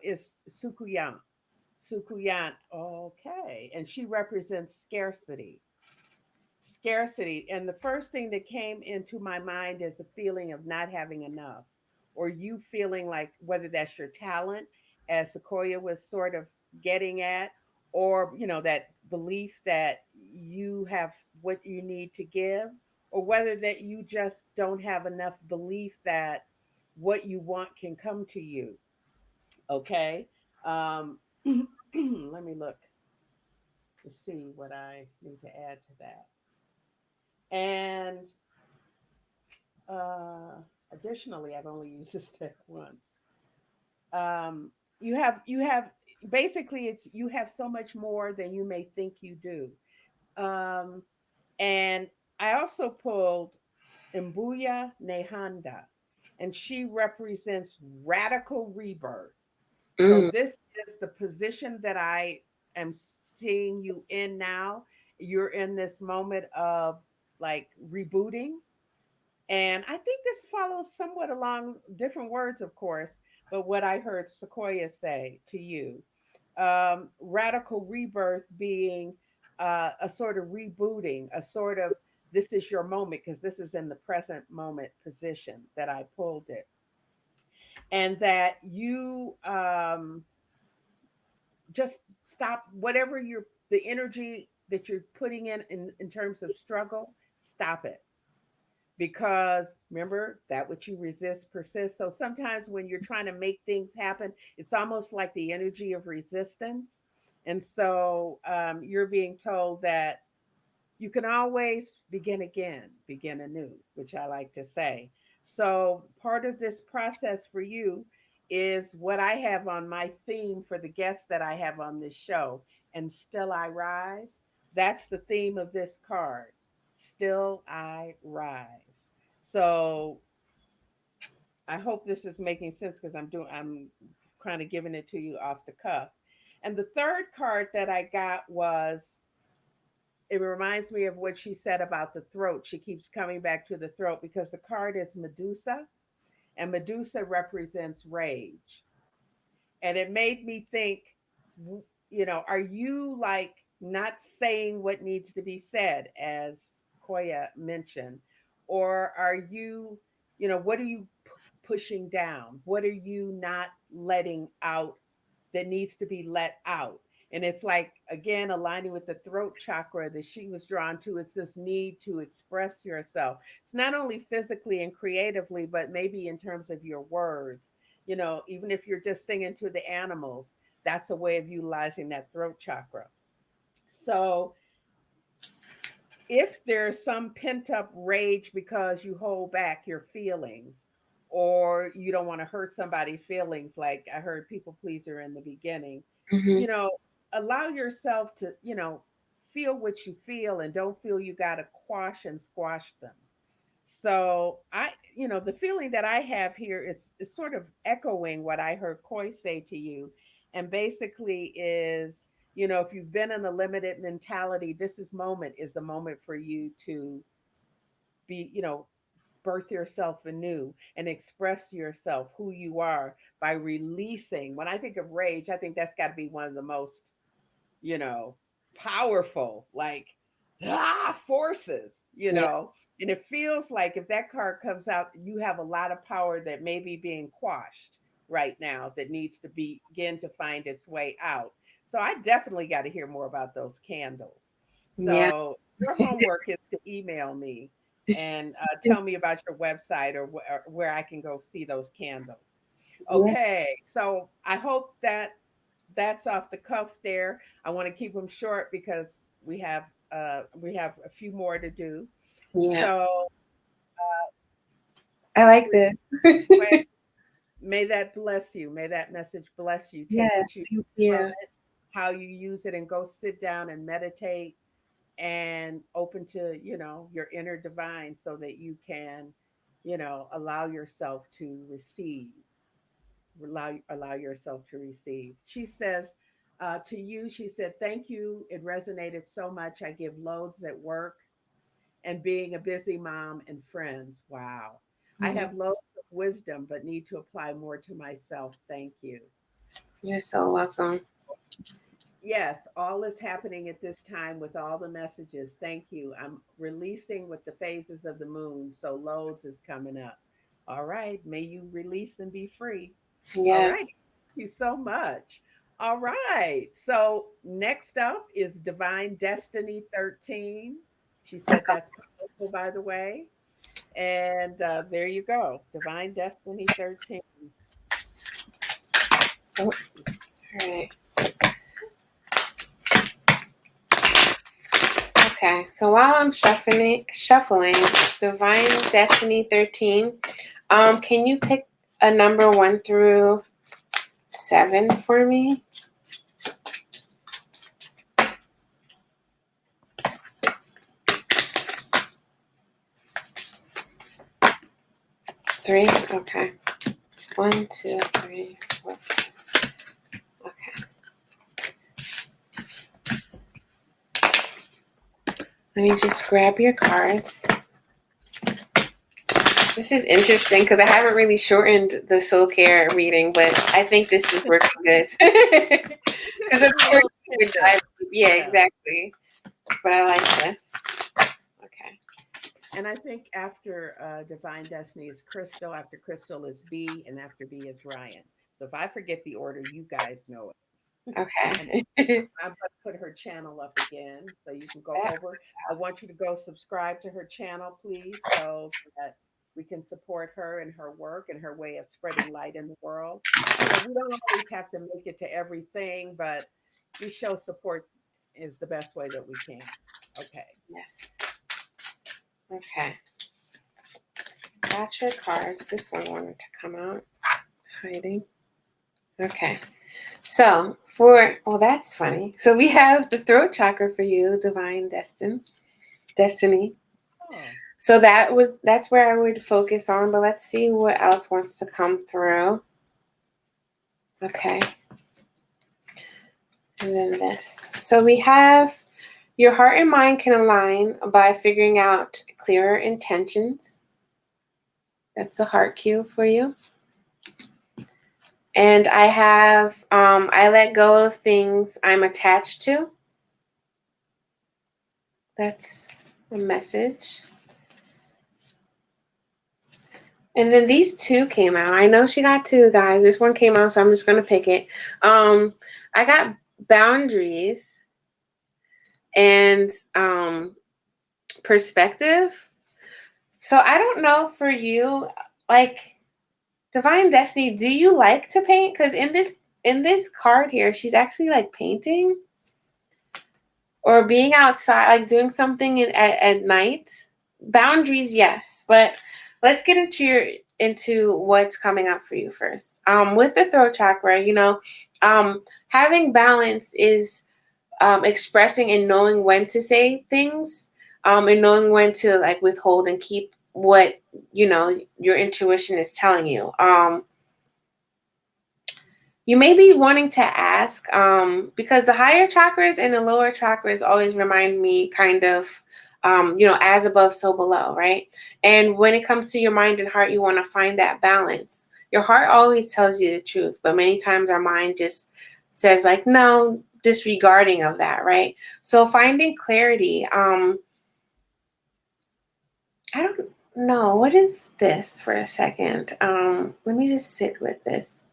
is Sukuyan. Sukuyan, okay. And she represents scarcity. Scarcity. And the first thing that came into my mind is a feeling of not having enough, or you feeling like whether that's your talent, as Sequoia was sort of getting at, or that belief that you have what you need to give, or whether that you just don't have enough belief that what you want can come to you. Okay. um let me look to see what I need to add to that. And Uh, additionally, I've only used this deck once. You have basically it's you have so much more than you may think you do. Um, and I also pulled Mbuya Nehanda, and she represents radical rebirth. So Mm, this is the position that I am seeing you in now. You're in this moment of like rebooting, and I think this follows somewhat along different words, of course, but what I heard Sequoia say to you, radical rebirth being a sort of rebooting, a sort of this is your moment because this is in the present moment position that I pulled it. And that you just stop whatever the energy that you're putting in terms of struggle, stop it, because remember that what you resist persists. So sometimes when you're trying to make things happen, it's almost like the energy of resistance. And so you're being told that you can always begin again, begin anew, which I like to say. So part of this process for you is what I have on my theme for the guests that I have on this show. And still I rise. That's the theme of this card. Still I rise. So I hope this is making sense because I'm kind of giving it to you off the cuff. And the third card that I got was, it reminds me of what she said about the throat. She keeps coming back to the throat because the card is Medusa, and Medusa represents rage. And it made me think, are you like not saying what needs to be said, as Koya mentioned? Or are you, what are you pushing down? What are you not letting out that needs to be let out? And it's like, again, aligning with the throat chakra that she was drawn to. It's this need to express yourself. It's not only physically and creatively, but maybe in terms of your words. Even if you're just singing to the animals, that's a way of utilizing that throat chakra. So if there's some pent up rage because you hold back your feelings or you don't want to hurt somebody's feelings, like I heard people pleaser in the beginning, Hmm. you know, allow yourself to, feel what you feel and don't feel you got to quash and squash them. So the feeling that I have here is sort of echoing what I heard Coy say to you, and basically is, if you've been in a limited mentality, is the moment for you to be, birth yourself anew and express yourself, who you are, by releasing. When I think of rage, I think that's got to be one of the most, you know, powerful, like forces, Yeah. And it feels like if that card comes out, you have a lot of power that may be being quashed right now that needs to begin to find its way out. So I definitely got to hear more about those candles. Yeah. So your homework is to email me and tell me about your website or where I can go see those candles. Yeah. Okay, so I hope that that's off the cuff there. I want to keep them short because we have a few more to do. Yeah. So I like please, this. may that bless you. May that message bless you. Take Yes, what you thank from you. it, how you use it, and go sit down and meditate and open to your inner divine so that you can allow yourself to receive, allow yourself to receive. She says to you, she said, thank you, it resonated so much. I give loads at work and being a busy mom and friends. Wow. I Mhm. have loads of wisdom but need to apply more to myself. Thank you. You're so welcome. Yes, all is happening at this time with all the messages. Thank you. I'm releasing with the phases of the moon. So loads is coming up. All right. May you release and be free. All Yeah. right. Thank you so much. All right. So next up is Divine Destiny 13. She said that's powerful, by the way. And there you go. Divine Destiny 13. Oh, all right. Okay. So while I'm shuffling Divine Destiny 13, can you pick a number 1 through 7 for me? Three. Okay. 1, 2, 3, 4. Okay. Let me just grab your cards. This is interesting because I haven't really shortened the soul care reading, but I think this is working good. Just Because of give me a course little you would tidbit. dive. Yeah, Yeah. exactly. But I like this. Okay. And I think after Divine Destiny is Crystal, after Crystal is B, and after B is Ryan. So if I forget the order, you guys know it. And Okay. I'm going to put her channel up again so you can go over. I want you to go subscribe to her channel, please, so that we can support her and her work and her way of spreading light in the world. We don't always have to make it to everything, but we show support is the best way that we can. Okay. Yes. Okay. Got your cards. This one wanted to come out. Hiding. Okay. So that's funny. So we have the throat chakra for you, Divine Destiny. Oh, So that's where I would focus on, but let's see what else wants to come through. Okay. And then this. So we have your heart and mind can align by figuring out clearer intentions. That's a heart cue for you. And I have I let go of things I'm attached to. That's a message. And then these two came out. I know she got two, guys. This one came out, so I'm just gonna pick it. I got boundaries and perspective. So I don't know for you, like Divine Destiny, do you like to paint? Because in this card here, she's actually like painting. or being outside, like doing something at night. Boundaries, yes, but let's get into what's coming up for you first. With the throat chakra, having balance is expressing and knowing when to say things, and knowing when to like withhold and keep what your intuition is telling you. You may be wanting to ask, because the higher chakras and the lower chakras always remind me kind of, as above, so below, right? And when it comes to your mind and heart, you want to find that balance. Your heart always tells you the truth, but many times our mind just says, like, no, disregarding of that, right? So finding clarity, I don't know. What is this for a second? Let me just sit with this.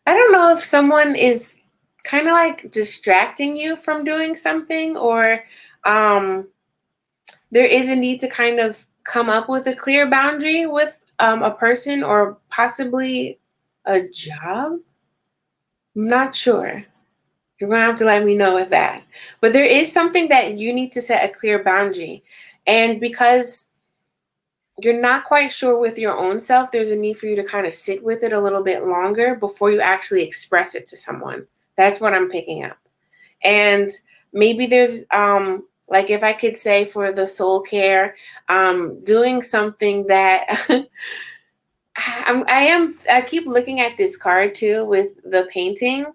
I don't know if someone is kind of like distracting you from doing something, or um, there is a need to kind of come up with a clear boundary with a person or possibly a job. I'm not sure. You're going to have to let me know with that. But there is something that you need to set a clear boundary. And because you're not quite sure with your own self, there's a need for you to kind of sit with it a little bit longer before you actually express it to someone. That's what I'm picking up. And maybe there's like, if I could say for the soul care, doing something that I keep looking at this card too with the painting,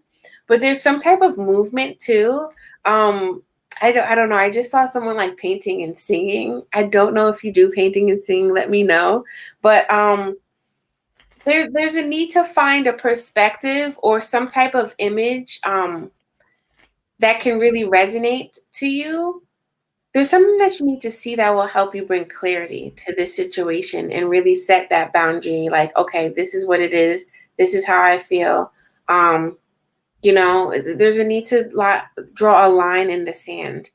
but there's some type of movement too. Um, I don't know. I just saw someone like painting and singing. I don't know if you do painting and singing. Let me know. But there's a need to find a perspective or some type of image that can really resonate to you. There's something that you need to see that will help you bring clarity to this situation and really set that boundary. Like, okay, this is what it is. This is how I feel. There's a need to draw a line in the sand.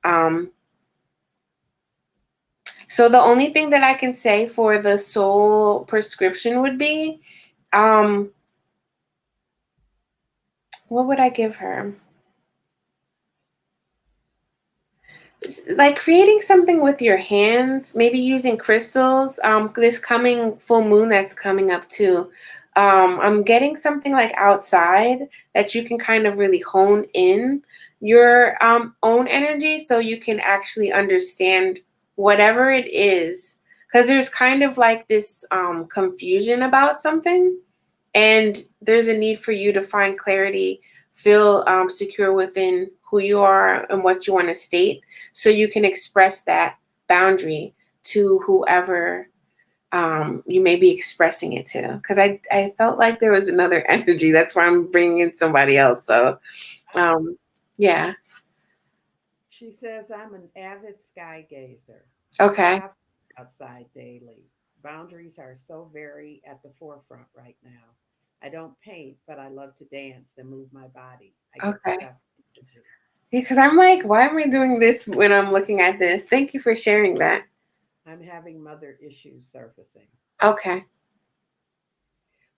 Um, so the only thing that I can say for the soul prescription would be, um, what would I give her? Like creating something with your hands, maybe using crystals. This coming full moon that's coming up too. I'm getting something like outside that you can kind of really hone in your own energy so you can actually understand whatever it is. Because there's kind of like this confusion about something, and there's a need for you to find clarity, feel secure within who you are and what you want to state, so you can express that boundary to whoever you may be expressing it to. Because I felt like there was another energy. That's why I'm bringing in somebody else. So, Oh, yeah. she says, I'm an avid sky gazer. Okay. I outside daily. Boundaries are so very at the forefront right now. I don't paint, but I love to dance and move my body. I get Okay. stuck in energy. Because I'm like, why am I doing this when I'm looking at this? Thank you for sharing that. I'm having mother issues surfacing. Okay.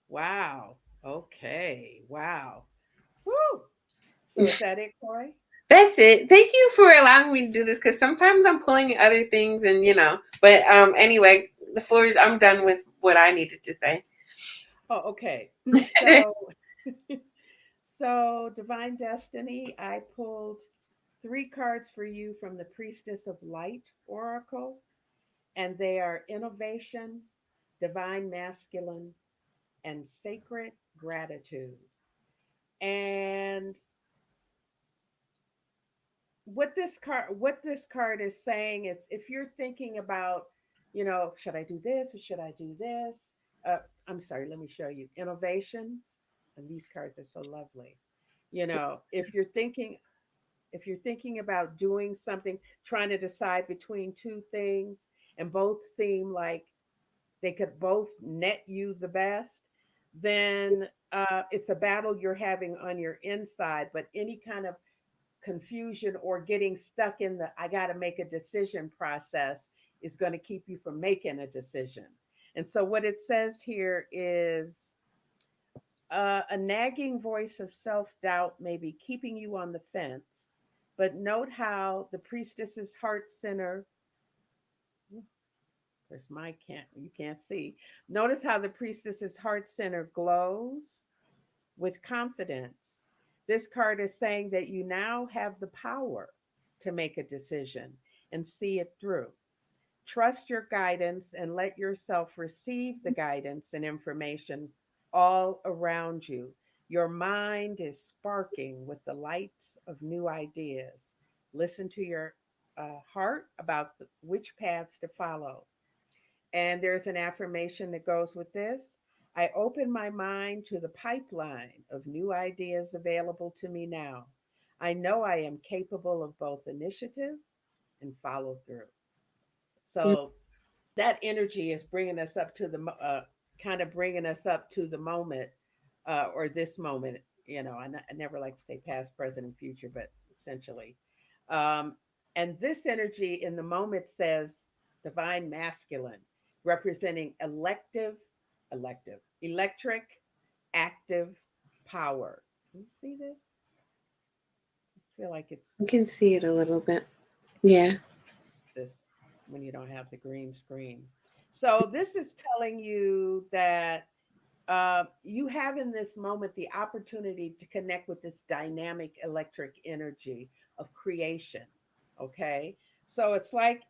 Wow. Okay. Wow. Woo. So is that it, Corey? That's it. Thank you for allowing me to do this, because sometimes I'm pulling other things but anyway, the floor is, I'm done with what I needed to say. Oh, okay. So, so Divine Destiny, I pulled three cards for you from the Priestess of Light Oracle, and they are innovation, divine masculine, and sacred gratitude. And what this card is saying is, if you're thinking about, should I do this or should I do this? Uh, I'm sorry, let me show you innovations. And these cards are so lovely. If you're thinking about doing something, trying to decide between two things, and both seem like they could both net you the best, then it's a battle you're having on your inside. But any kind of confusion or getting stuck in the I got to make a decision process is going to keep you from making a decision. And so, what it says here is a nagging voice of self doubt may be keeping you on the fence, But note how the priestess's heart center, there's my can't, you can't see. Notice how the priestess's heart center glows with confidence. This card is saying that you now have the power to make a decision and see it through. Trust your guidance and let yourself receive the guidance and information all around you. Your mind is sparking with the lights of new ideas. Listen to your heart about which paths to follow. And there's an affirmation that goes with this. I open my mind to the pipeline of new ideas available to me now. I know I am capable of both initiative and follow through. So that energy is bringing us up to the kind of bringing us up to the moment, or this moment. I never like to say past, present, and future, but essentially, um, and this energy in the moment says divine masculine, representing electric, active power. Can you see this? I feel like it's I can see it a little bit. Yeah. this when you don't have the green screen. So this is telling you that you have in this moment the opportunity to connect with this dynamic electric energy of creation. Okay. So it's like,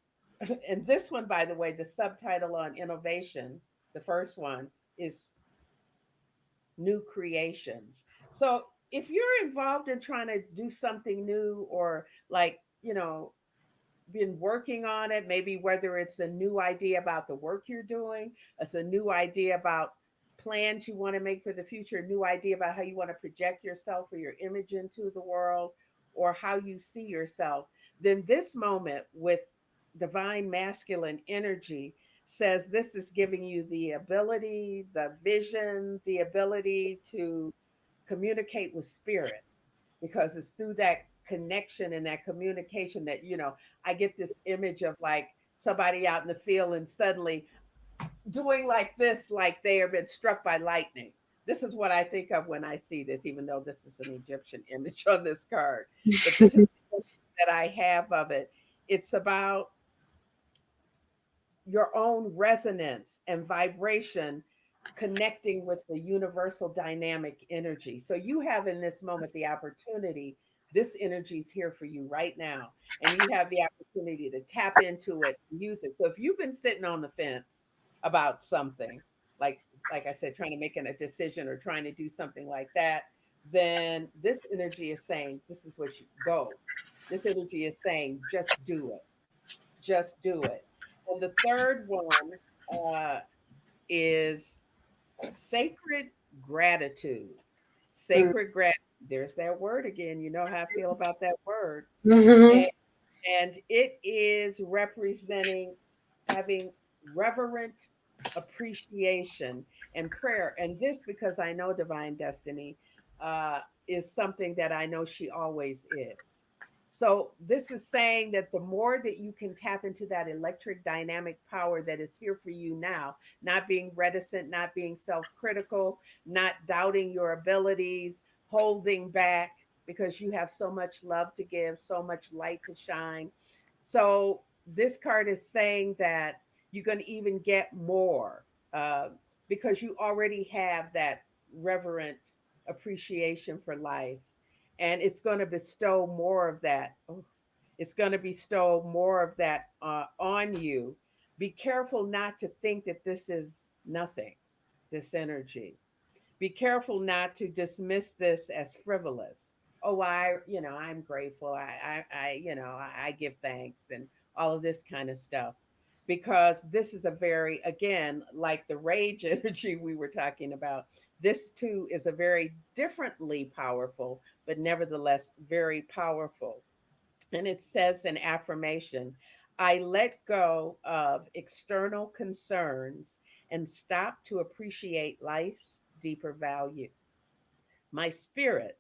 and this one, by the way, the subtitle on innovation, the first one is new creations. So if you're involved in trying to do something new or like, been working on it, maybe whether it's a new idea about the work you're doing, it's a new idea about plans you want to make for the future, a new idea about how you want to project yourself or your image into the world, or how you see yourself, then this moment with divine masculine energy says this is giving you the ability, the vision, the ability to communicate with spirit, because it's through that connection and that communication that I get this image of like somebody out in the field and suddenly doing like this, like they have been struck by lightning. This is what I think of when I see this, even though this is an Egyptian image on this card. But this is the image that I have of it. It's about your own resonance and vibration connecting with the universal dynamic energy. So you have in this moment the opportunity, this energy is here for you right now. And you have the opportunity to tap into it and use it. So if you've been sitting on the fence about something, like like I said, trying to make a decision or trying to do something like that, then this energy is saying, this is what you go. This energy is saying, just do it. Just do it. And the third one uh, is sacred gratitude. Sacred gratitude. There's that word again. You know how I feel about that word. Mhm. And, and it is representing having reverent appreciation and prayer. And this, because I know Divine Destiny is something that I know she always is. So, this is saying that the more that you can tap into that electric dynamic power that is here for you now, not being reticent, not being self critical, not doubting your abilities, holding back because you have so much love to give, so much light to shine. So, this card is saying that you're going to even get more uh, because you already have that reverent appreciation for life. And it's going to bestow more of that. Oh, it's going to bestow more of that on you. Be careful not to think that this is nothing, this energy. Be careful not to dismiss this as frivolous. Oh, I'm grateful. I give thanks and all of this kind of stuff. Because this is a very, again, like the rage energy we were talking about, this too is a very differently powerful, but nevertheless very powerful. And it says in affirmation, I let go of external concerns and stop to appreciate life's deeper value. My spirit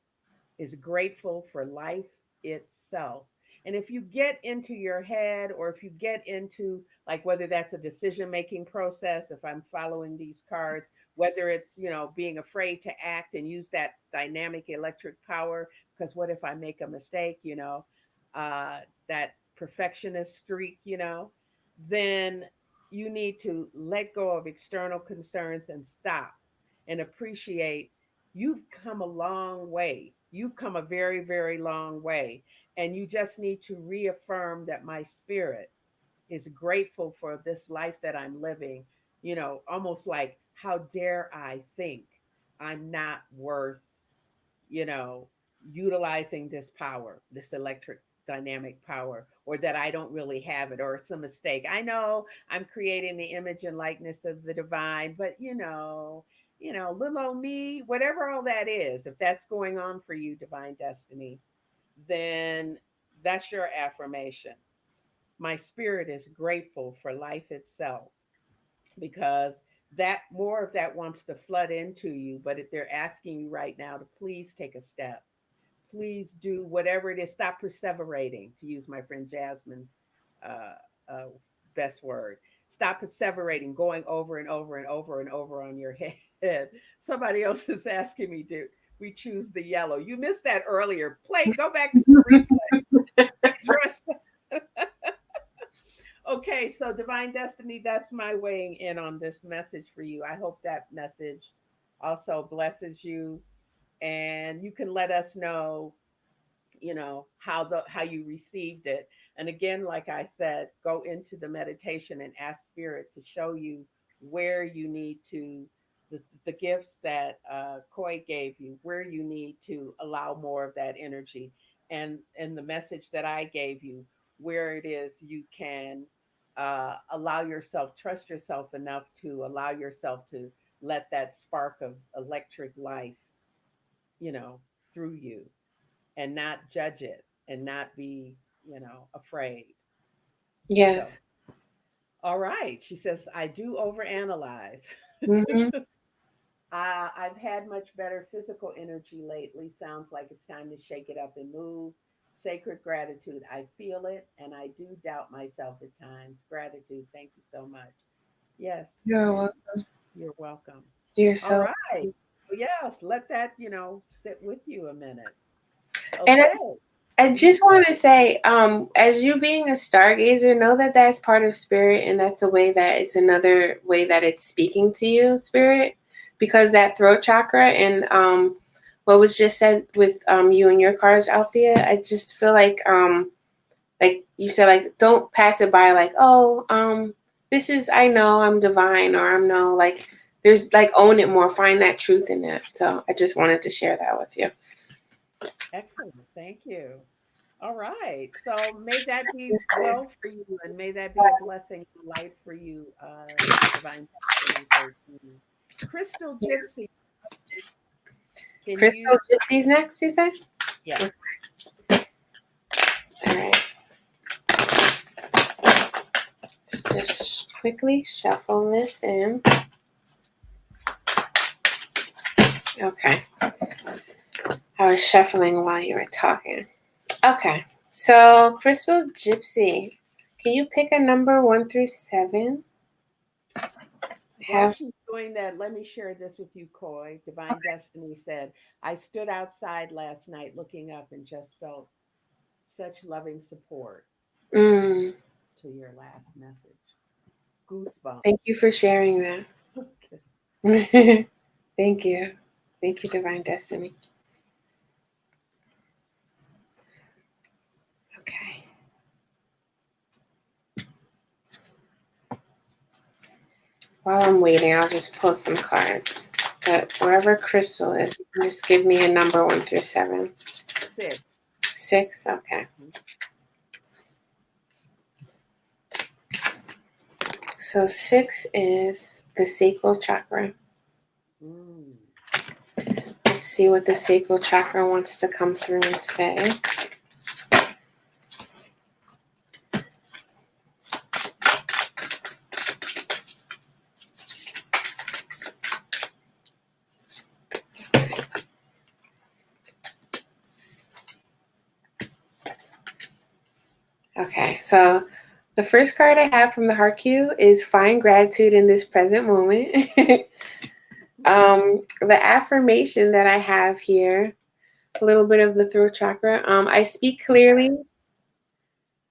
is grateful for life itself. And if you get into your head, or if you get into like whether that's a decision making process, if I'm following these cards, whether it's, being afraid to act and use that dynamic electric power, because what if I make a mistake, that perfectionist streak, then you need to let go of external concerns and stop and appreciate you've come a long way. You've come a very, very long way. And you just need to reaffirm that my spirit is grateful for this life that I'm living, almost like, how dare I think I'm not worth, you know, utilizing this power, this electric dynamic power, or that I don't really have it, or it's a mistake. I know I'm creating the image and likeness of the divine, but little old me, whatever all that is, if that's going on for you, divine destiny, then that's your affirmation. My spirit is grateful for life itself, because that more of that wants to flood into you. But if they're asking you right now to please take a step, please do whatever it is, stop perseverating, to use my friend Jasmine's uh, uh, best word. Stop perseverating, going over and over and over and over on your head. Somebody else is asking me, do we choose the yellow? You missed that earlier. Play, go back to the replay. Address. Okay, so divine destiny, that's my weighing in on this message for you. I hope that message also blesses you, and you can let us know, how you received it. And again, like I said, go into the meditation and ask spirit to show you where you need to, the gifts that Koi gave you, where you need to allow more of that energy, and the message that I gave you, where it is you can allow yourself, trust yourself enough to allow yourself to let that spark of electric life, you know through you, and not judge it, and not be, afraid. So, Yes. all right. She says, I do overanalyze. Hmm. I've had much better physical energy lately. Sounds like it's time to shake it up and move. Sacred gratitude. I feel it, and I do doubt myself at times. Gratitude. Thank you so much. Yes, You're and welcome. you're welcome. You're All so. right. So, yes, let that, sit with you a minute. And Okay. I Mhm. just want to say, as you being a stargazer, know that that's part of spirit, and that's a way that it's another way that it's speaking to you, spirit, because that throat chakra and what was just said with you and your cards, Althea. I just feel like you said, like don't pass it by, like oh this is I know I'm divine, or I'm no like there's like own it more, find that truth in it. So I just wanted to share that with you. Excellent. Thank you. All right. So may that be Yes, well for you, and may that be a blessing and light for you, Divine Destiny 13. Crystal Gypsy, can Crystal you? Gypsy's next, you said? Yes. All right. Just quickly shuffle this in. Okay. I was shuffling while you were talking. Okay. So, Crystal Gypsy, can you pick a number 1 through 7? While Have. she's doing that, let me share this with you, Coy. Divine Destiny said, I stood outside last night looking up and just felt such loving support Mm, to your last message. thank Goosebumps. you for sharing that. Okay. Thank you. Thank you, Divine Destiny. Okay. While I'm waiting, I'll just pull some cards. But wherever Crystal is, you can just give me a number 1 through 7. 6. 6? Okay. Mhm. So 6 is the sacral chakra. Mm. Let's see what the sacral chakra wants to come through and say. Okay, so the first card I have from the heart cue is find gratitude in this present moment. The affirmation that I have here, a little bit of the throat chakra. I speak clearly.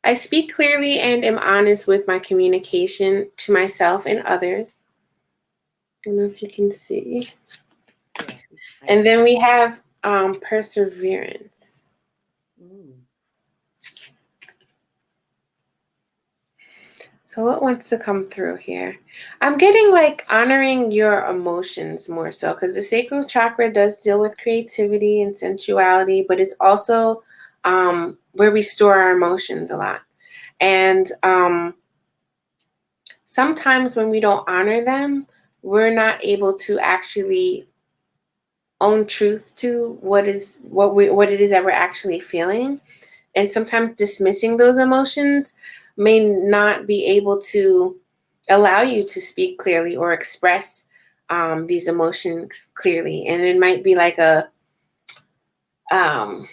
I speak clearly and am honest with my communication to myself and others. I don't know if you can see. Yeah, I And can then see. we have perseverance. Mm. So what wants to come through here? I'm getting like honoring your emotions more so because the sacral chakra does deal with creativity and sensuality, but it's also where we store our emotions a lot. And sometimes when we don't honor them, we're not able to actually own truth to what it is that we're actually feeling. And sometimes dismissing those emotions may not be able to allow you to speak clearly or express these emotions clearly. And it might be like a um,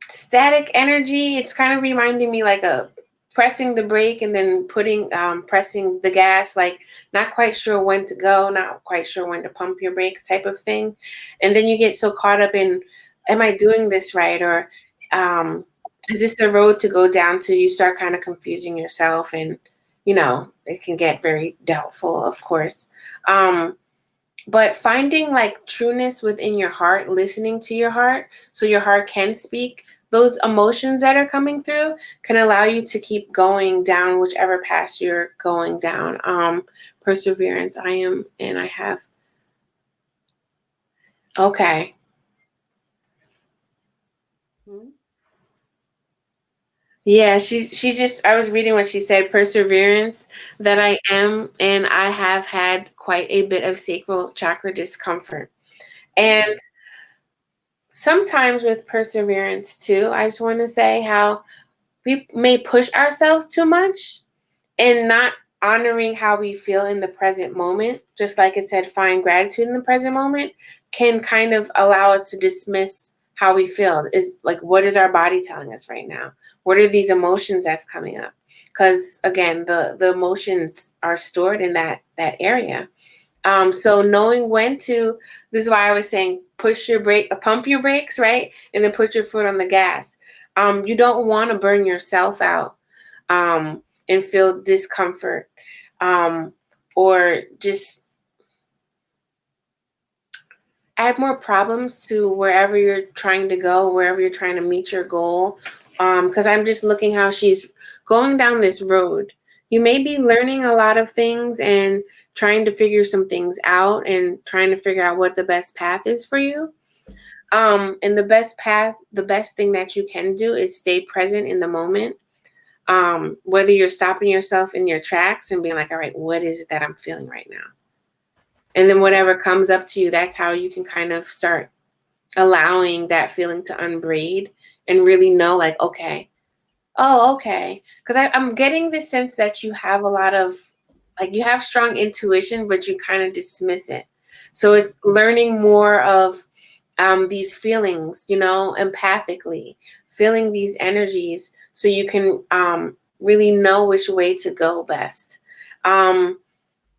static energy. It's kind of reminding me like a pressing the brake and then pressing the gas, like not quite sure when to go, not quite sure when to pump your brakes type of thing. And then you get so caught up in, am I doing this right? Or um, is this the road to go down to? You start kind of confusing yourself, and it can get very doubtful, of course. Um, but finding like trueness within your heart, listening to your heart so your heart can speak, those emotions that are coming through can allow you to keep going down whichever path you're going down. Perseverance, I am, and I have. Okay. Hmm. Yeah, she just, I was reading what she said, perseverance, that Yeah. I am, and I have had quite a bit of sacral chakra discomfort. And Mm. sometimes with perseverance too, I just want to say how we may push ourselves too much and not honoring how we feel in the present moment, just like it said, find gratitude in the present moment, can kind of allow us to dismiss how we feel. Is like, what is our body telling us right now? What are these emotions that's coming up? Because again, the emotions are stored in that area. So knowing when to, this is why I was saying pump your brakes, right? And then put your foot on the gas. You don't want to burn yourself out and feel discomfort, um, or just add more problems to wherever you're trying to go, wherever you're trying to meet your goal. Because I'm just looking how she's going down this road. You may be learning a lot of things and trying to figure some things out and trying to figure out what the best path is for you. And the best thing that you can do is stay present in the moment. Whether you're stopping yourself in your tracks and being like, all right, what is it that I'm feeling right now? And then whatever comes up to you, that's how you can kind of start allowing that feeling to unbraid and really know, like, okay, oh, okay. Because I'm getting the sense that you have a lot of, like, you have strong intuition, but you kind of dismiss it. So it's learning more of these feelings, empathically, feeling these energies so you can really know which way to go best. Um,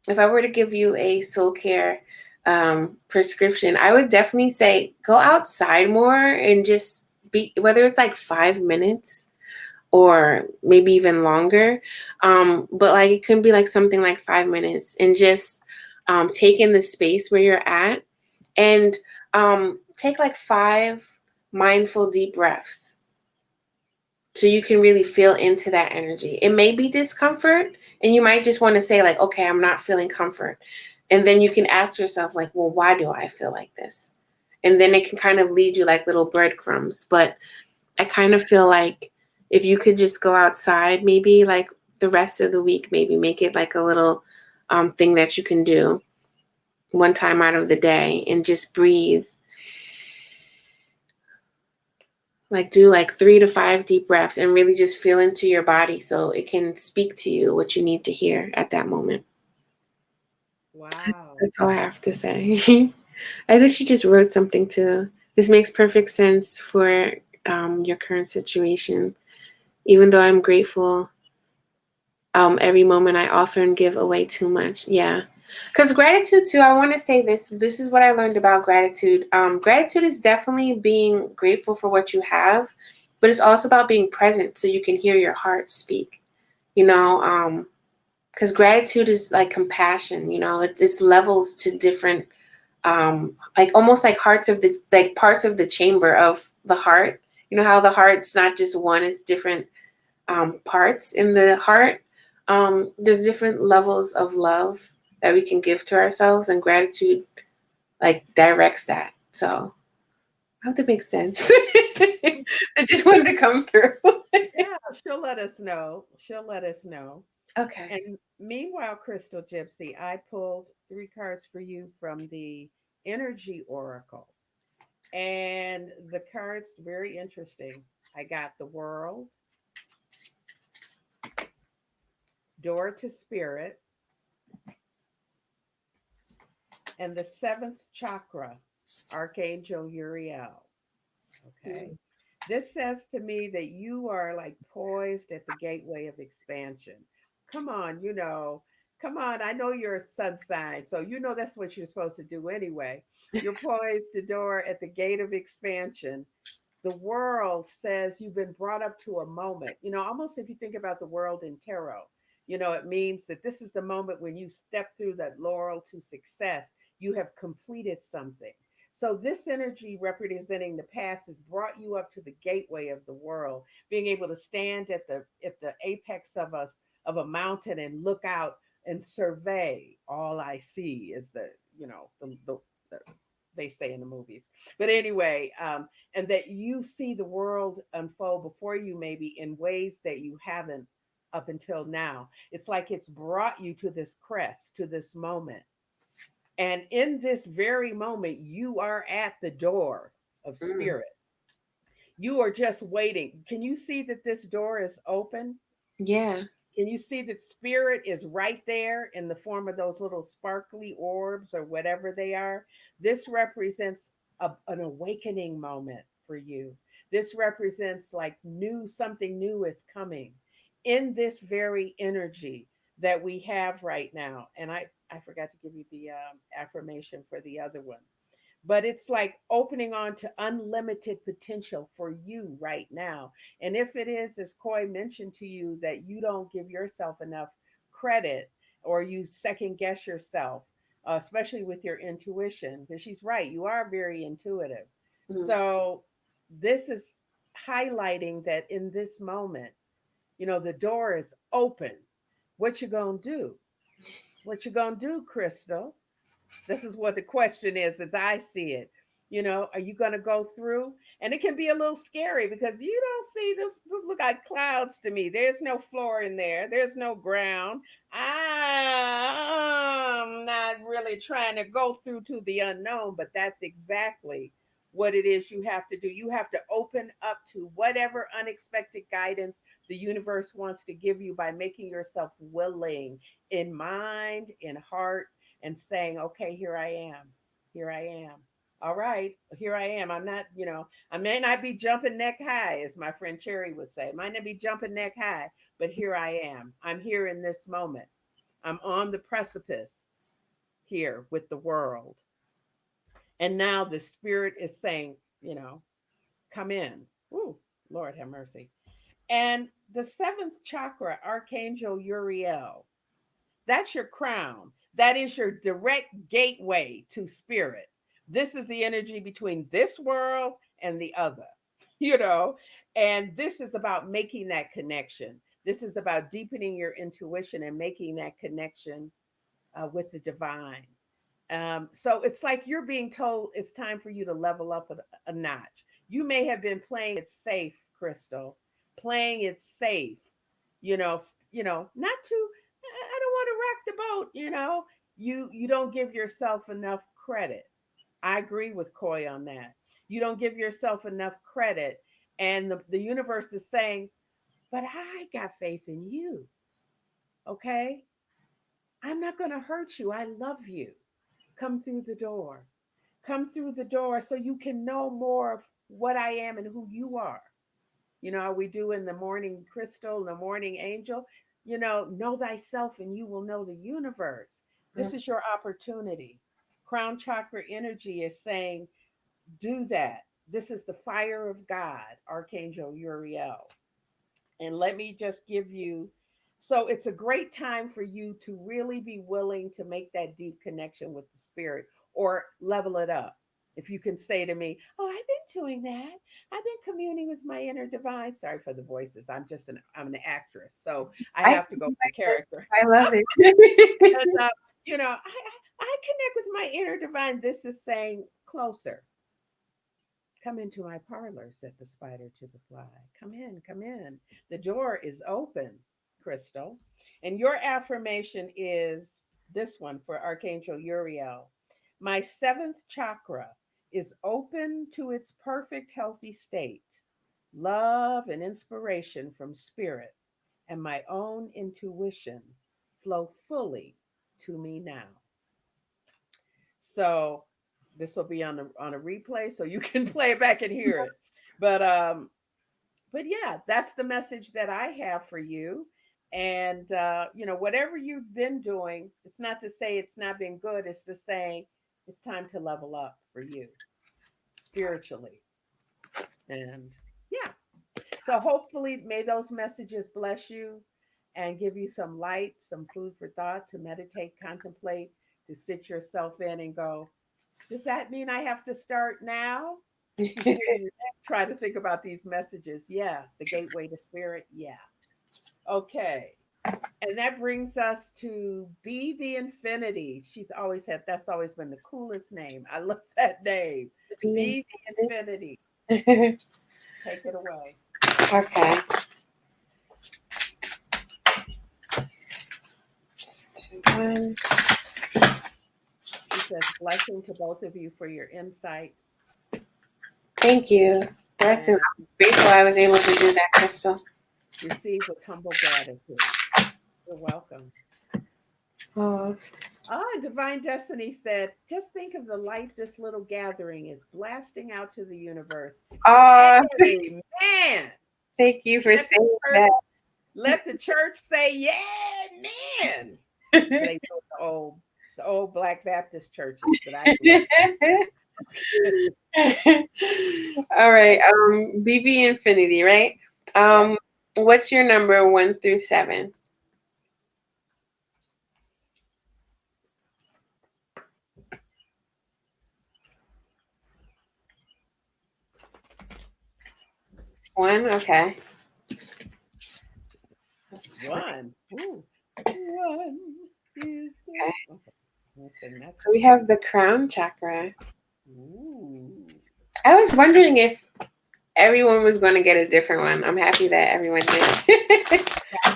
if I were to give you a soul care prescription, I would definitely say go outside more and just be, whether it's like 5 minutes or maybe even longer. But like it could be like something like 5 minutes and just take in the space where you're at and take like 5 mindful deep breaths so you can really feel into that energy. It may be discomfort, and you might just want to say, like, okay, I'm not feeling comfort. And then you can ask yourself, like, well, why do I feel like this? And then it can kind of lead you like little breadcrumbs. But I kind of feel like if you could just go outside, maybe like the rest of the week, maybe make it like a little thing that you can do one time out of the day and just breathe. Like do like 3 to 5 deep breaths and really just feel into your body so it can speak to you what you need to hear at that moment. Wow. That's all I have to say. I think she just wrote something too. This makes perfect sense for your current situation. Even though I'm grateful, every moment I often give away too much. Yeah. Because gratitude, too, I want to say this. This is what I learned about gratitude. Gratitude is definitely being grateful for what you have, but it's also about being present so you can hear your heart speak. You know, because gratitude is like compassion. You know, it's levels to different, like almost like hearts of the like parts of the chamber of the heart. You know how the heart's not just one; it's different parts in the heart. There's different levels of love that we can give to ourselves, and gratitude like directs that. So I hope that makes sense. I just wanted to come through. Yeah, she'll let us know. She'll let us know. Okay. And meanwhile, Crystal Gypsy, I pulled three cards for you from the Energy Oracle. And the cards, very interesting. I got the World, Door to Spirit, and the seventh chakra, Archangel Uriel. Okay. This says to me that you are like poised at the gateway of expansion. Come on, come on. I know you're a sun sign, so you know that's what you're supposed to do anyway. You're poised the door at the gate of expansion. The world says you've been brought up to a moment. Almost if you think about the world in tarot, it means that this is the moment when you step through that laurel to success. You have completed something. So this energy representing the past has brought you up to the gateway of the world, being able to stand at the apex of a mountain and look out and survey. All I see is the they say in the movies. But anyway, and that you see the world unfold before you, maybe in ways that you haven't up until now. It's like it's brought you to this crest, to this moment. And in this very moment, you are at the door of Mm, spirit. You are just waiting. Can you see that this door is open? yeah. Can you see that spirit is right there in the form of those little sparkly orbs or whatever they are? This represents an awakening moment for you. This represents like something new is coming in this very energy that we have right now. And I forgot to give you the affirmation for the other one, but it's like opening on to unlimited potential for you right now. And if it is, as Coy mentioned to you, that you don't give yourself enough credit or you second guess yourself, especially with your intuition, because she's right, you are very intuitive. Mm, So this is highlighting that in this moment, the door is open. What you gonna do? What you gonna do, Crystal? This is what the question is as I see it. Are you going to go through? And it can be a little scary because you don't see this look like clouds to me. There's no floor in there. There's no ground. I'm not really trying to go through to the unknown, but that's exactly what it is you have to do. You have to open up to whatever unexpected guidance the universe wants to give you by making yourself willing in mind, in heart, and saying, okay, here I am. Here I am. All right, here I am. I'm not, I may not be jumping neck high, as my friend Cherry would say. I might not be jumping neck high, but here I am. I'm here in this moment. I'm on the precipice here with the world. And now the spirit is saying, come in. Ooh, Lord have mercy. And the seventh chakra, Archangel Uriel, that's your crown. That is your direct gateway to spirit. This is the energy between this world and the other, you know, and this is about making that connection. This is about deepening your intuition and making that connection with the divine. So it's like you're being told it's time for you to level up a notch. You may have been playing it safe, Crystal, playing it safe, not too. I don't want to rock the boat. You don't give yourself enough credit. I agree with Coy on that. You don't give yourself enough credit, and the universe is saying, "But I got faith in you. Okay, I'm not going to hurt you. I love you. Come through the door. Come through the door so you can know more of what I am and who you are. How we do in the morning crystal, the morning angel, know thyself and you will know the universe. mm, This is your opportunity. Crown chakra energy is saying, do that. This is the fire of God, Archangel Uriel. And let me just give you, so it's a great time for you to really be willing to make that deep connection with the spirit or level it up. If you can say to me, "Oh, I've been doing that. I've been communing with my inner divine." Sorry for the voices. I'm an actress, so I I have to go by character. I love it. And I connect with my inner divine. This is saying closer. Come into my parlor, said the spider to the fly. Come in, come in. The door is open, Crystal. And your affirmation is this one for Archangel Uriel. My seventh chakra is open to its perfect healthy state. Love and inspiration from spirit and my own intuition flow fully to me now. So this will be on a replay, so you can play it back and hear it. But um, but yeah, that's the message that I have for you. And whatever you've been doing, it's not to say it's not been good. It's to say it's time to level up for you spiritually. And yeah, so hopefully, may those messages bless you and give you some light, some food for thought to meditate, contemplate, to sit yourself in and go, does that mean I have to start now? Try to think about these messages. Yeah, the gateway to spirit. Yeah. Okay. And that brings us to Be the Infinity. She's always had, that's always been the coolest name. I love that name. Be the Infinity. Take it away. Okay. One. She says, blessing to both of you for your insight. Thank you. Blessing. I'm grateful I was able to do that, Crystal. Receive with humble gratitude. You're welcome. Oh. Divine Destiny said, just think of the light this little gathering is blasting out to the universe. Amen. Thank you for Let saying church, that. let the church say, yeah, man. They the old Black Baptist churches that I grew up. All right. BB Infinity, right? Yep. What's your number 1 through 7? One. Okay. One. Ooh. One is Okay. okay. We'll sing that So we song. have the crown chakra. Ooh. I was wondering if everyone was going to get a different one. I'm happy that everyone did.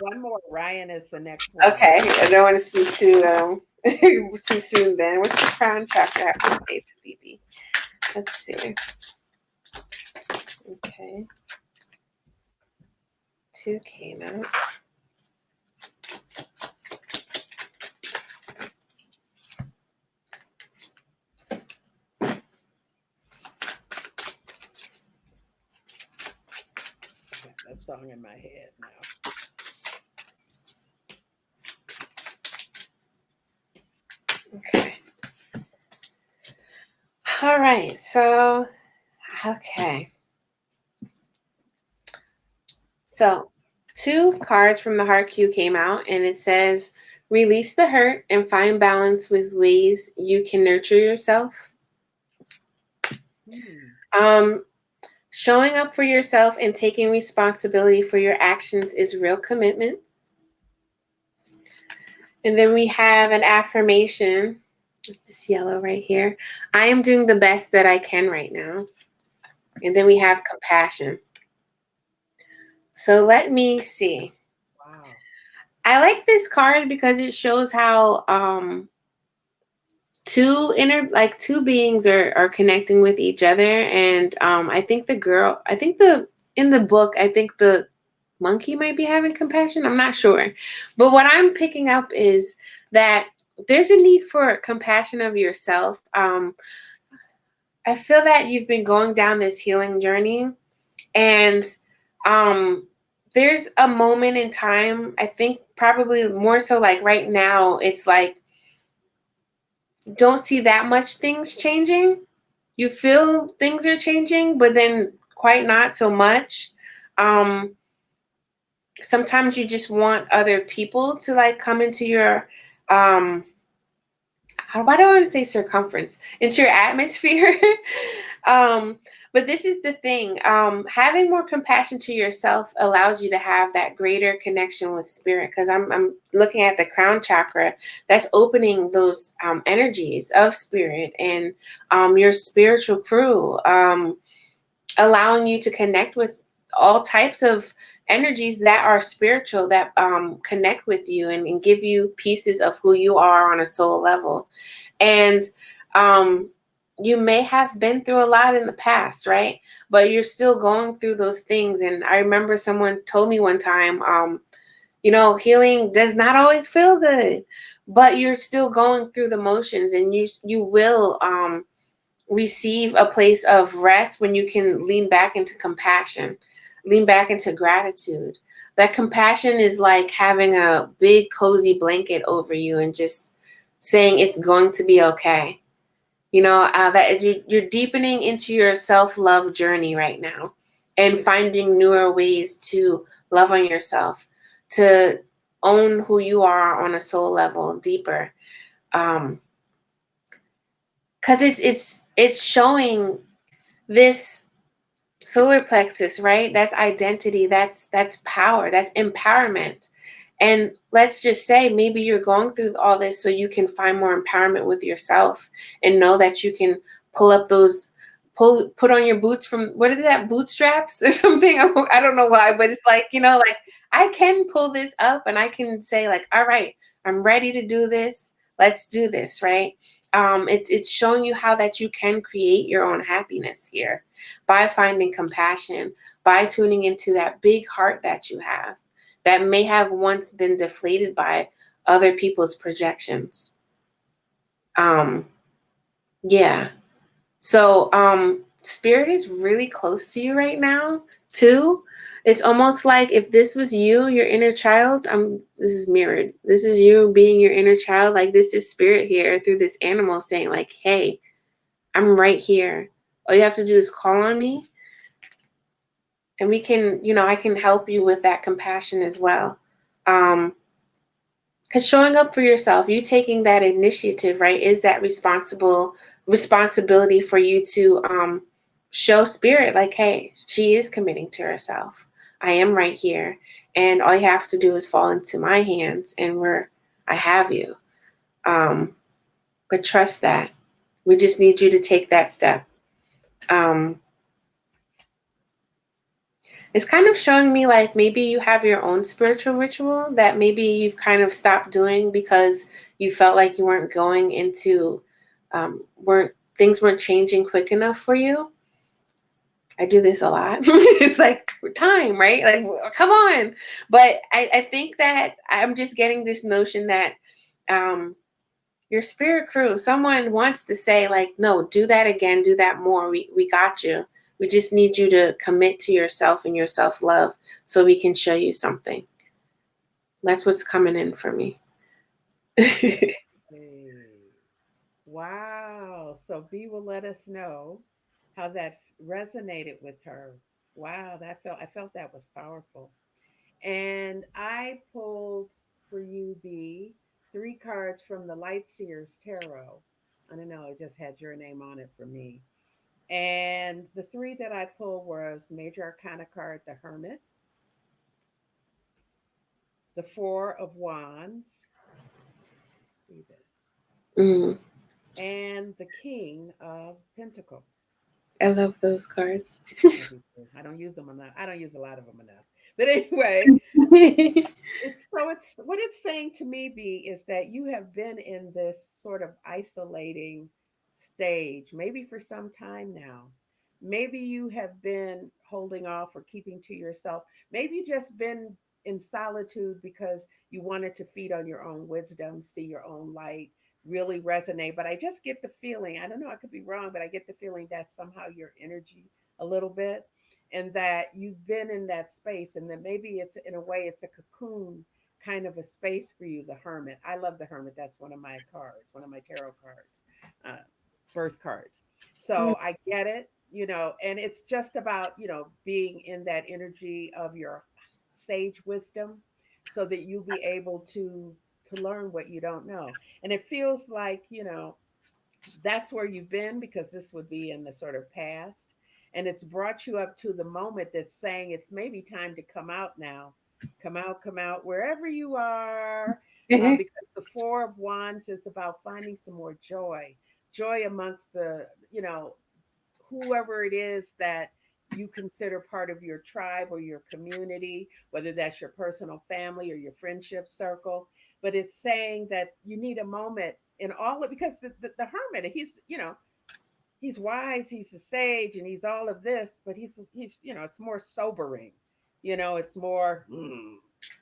One more. Ryan is the next one. Okay, I don't want to speak too too soon. Then what's the crown chakra have to say to BB? Let's see. Okay, 2 came out. Got that song in my head now. Okay. All right. So, okay. So, 2 cards from the Heart Cue came out, and it says, "Release the hurt and find balance with ways you can nurture yourself." Um, Showing up for yourself and taking responsibility for your actions is real commitment. And then we have an affirmation, this yellow right here. I am doing the best that I can right now. And then we have compassion. So let me see. Wow. I like this card because it shows how two beings are connecting with each other. And I think in the book, I think the monkey might be having compassion. I'm not sure. But what I'm picking up is that there's a need for compassion of yourself. I feel that you've been going down this healing journey, and there's a moment in time, I think probably more so like right now, it's like don't see that much things changing. you feel things are changing, but then quite not so much. Um, Sometimes you just want other people to like come into your um why do I want to say circumference, into your atmosphere. um but this is the thing, having more compassion to yourself allows you to have that greater connection with spirit, because I'm looking at the crown chakra. That's opening those energies of spirit and your spiritual crew, allowing you to connect with all types of energies that are spiritual, that connect with you and give you pieces of who you are on a soul level. And um, you may have been through a lot in the past, right? But you're still going through those things. And I remember someone told me one time, healing does not always feel good, but you're still going through the motions, and you will receive a place of rest when you can lean back into compassion, lean back into gratitude. That compassion is like having a big cozy blanket over you and just saying it's going to be okay. That you're deepening into your self-love journey right now, and finding newer ways to love on yourself, to own who you are on a soul level deeper. Because it's showing this solar plexus, right? That's identity, that's power, that's empowerment. And let's just say maybe you're going through all this so you can find more empowerment with yourself, and know that you can pull up those put on your boots from, what is that, bootstraps or something. I don't know why, but it's like, like I can pull this up and I can say like, all right, I'm ready to do this. Let's do this, right? It's showing you how that you can create your own happiness here by finding compassion, by tuning into that big heart that you have, that may have once been deflated by other people's projections. Um, yeah. So, spirit is really close to you right now, too. It's almost like if this was you, your inner child, this is mirrored. This is you being your inner child. Like, this is spirit here through this animal saying, like, hey, I'm right here. All you have to do is call on me, and we can, I can help you with that compassion as well. Um, because showing up for yourself, you taking that initiative, right, is that responsibility for you to show spirit, like, hey, she is committing to herself. I am right here, and all you have to do is fall into my hands, and I have you. Um, but trust that. We just need you to take that step. Um, it's kind of showing me like maybe you have your own spiritual ritual that maybe you've kind of stopped doing because you felt like you weren't going into, weren't things weren't changing quick enough for you. I do this a lot. It's like time, right? Like, come on. But I think that I'm just getting this notion that um, your spirit crew, someone wants to say, like, no, do that again, do that more. We got you. We just need you to commit to yourself and your self love so we can show you something. That's what's coming in for me. Hey. Wow. So B will let us know how that resonated with her. Wow, I felt that was powerful. And I pulled for you, B, three cards from the Light Seers Tarot. I don't know, it just had your name on it for me. And the three that I pulled was Major Arcana card, the Hermit, the Four of Wands. See this. Mm, And the King of Pentacles. I love those cards. I do too. I don't use them enough. I don't use a lot of them enough. But anyway, it's what it's saying to me, B, is that you have been in this sort of isolating stage, maybe for some time now. Maybe you have been holding off or keeping to yourself. Maybe you just been in solitude because you wanted to feed on your own wisdom, see your own light, really resonate. But I just get the feeling, I don't know, I could be wrong, but I get the feeling that somehow your energy a little bit, and that you've been in that space, and that maybe it's in a way it's a cocoon kind of a space for you. The Hermit, I love the Hermit. That's one of my cards, one of my tarot cards. uh, birth cards. So I get it, and it's just about, being in that energy of your sage wisdom so that you'll be able to learn what you don't know. And it feels like, that's where you've been because this would be in the sort of past. And it's brought you up to the moment that's saying it's maybe time to come out now. Come out, wherever you are. Because the Four of Wands is about finding some more joy, joy amongst the, whoever it is that you consider part of your tribe or your community, whether that's your personal family or your friendship circle. But it's saying that you need a moment in all of, because the hermit, he's wise, he's a sage, and he's all of this, but he's it's more sobering, it's more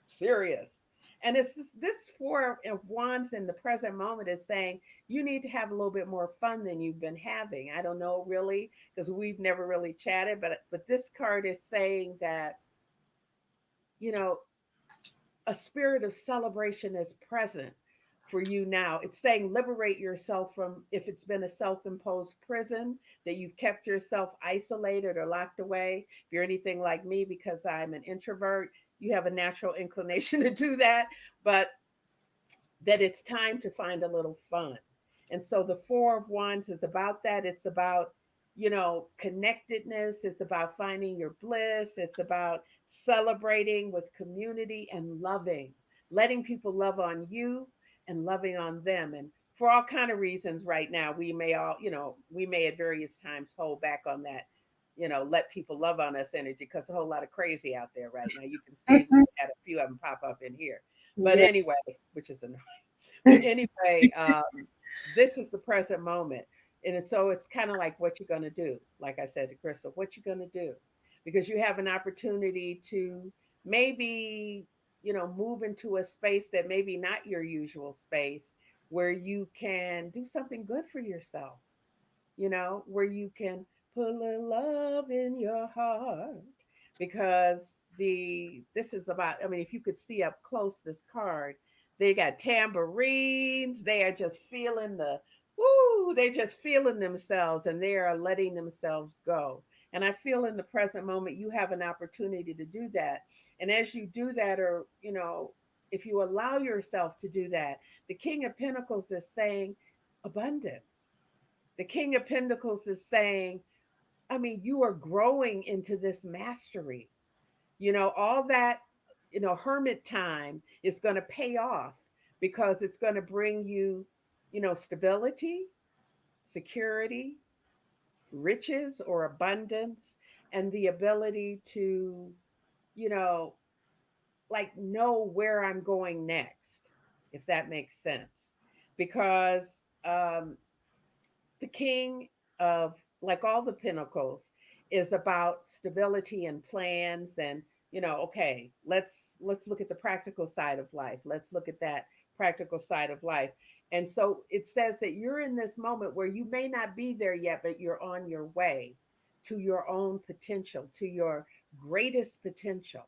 serious. And it's this Four of Wands in the present moment is saying you need to have a little bit more fun than you've been having. I don't know really because we've never really chatted, but this card is saying that you know a spirit of celebration is present for you now. It's saying liberate yourself from, if it's been a self imposed prison that you've kept yourself isolated or locked away. If you're anything like me, because I'm an introvert, you have a natural inclination to do that, but that it's time to find a little fun. And so the Four of Wands is about that. It's about, connectedness. It's about finding your bliss. It's about celebrating with community and loving, letting people love on you and loving on them. And for all kind of reasons right now, we may at various times hold back on that, let people love on us energy because a whole lot of crazy out there right now. You can see we had a few of them pop up in here. But Yeah. anyway, which is annoying. But anyway, this is the present moment. So it's kind of like what you're going to do. Like I said to Crystal, what you're going to do. Because you have an opportunity to maybe, move into a space that maybe not your usual space where you can do something good for yourself, where you can put a little love in your heart. Because this is about, I mean, if you could see up close this card, they got tambourines, they are just feeling the woo, they just feeling themselves and they are letting themselves go. And I feel in the present moment you have an opportunity to do that. And as you do that, or if you allow yourself to do that, the King of Pentacles is saying abundance. The King of Pentacles is saying, I mean, you are growing into this mastery. All that, hermit time is going to pay off because it's going to bring you, stability, security, riches or abundance, and the ability to, you know, like know where I'm going next, if that makes sense. Because the king of, like, all the pinnacles is about stability and plans, and okay, let's look at the practical side of life. Let's look at that practical side of life. And so it says that you're in this moment where you may not be there yet, but you're on your way to your own potential, to your greatest potential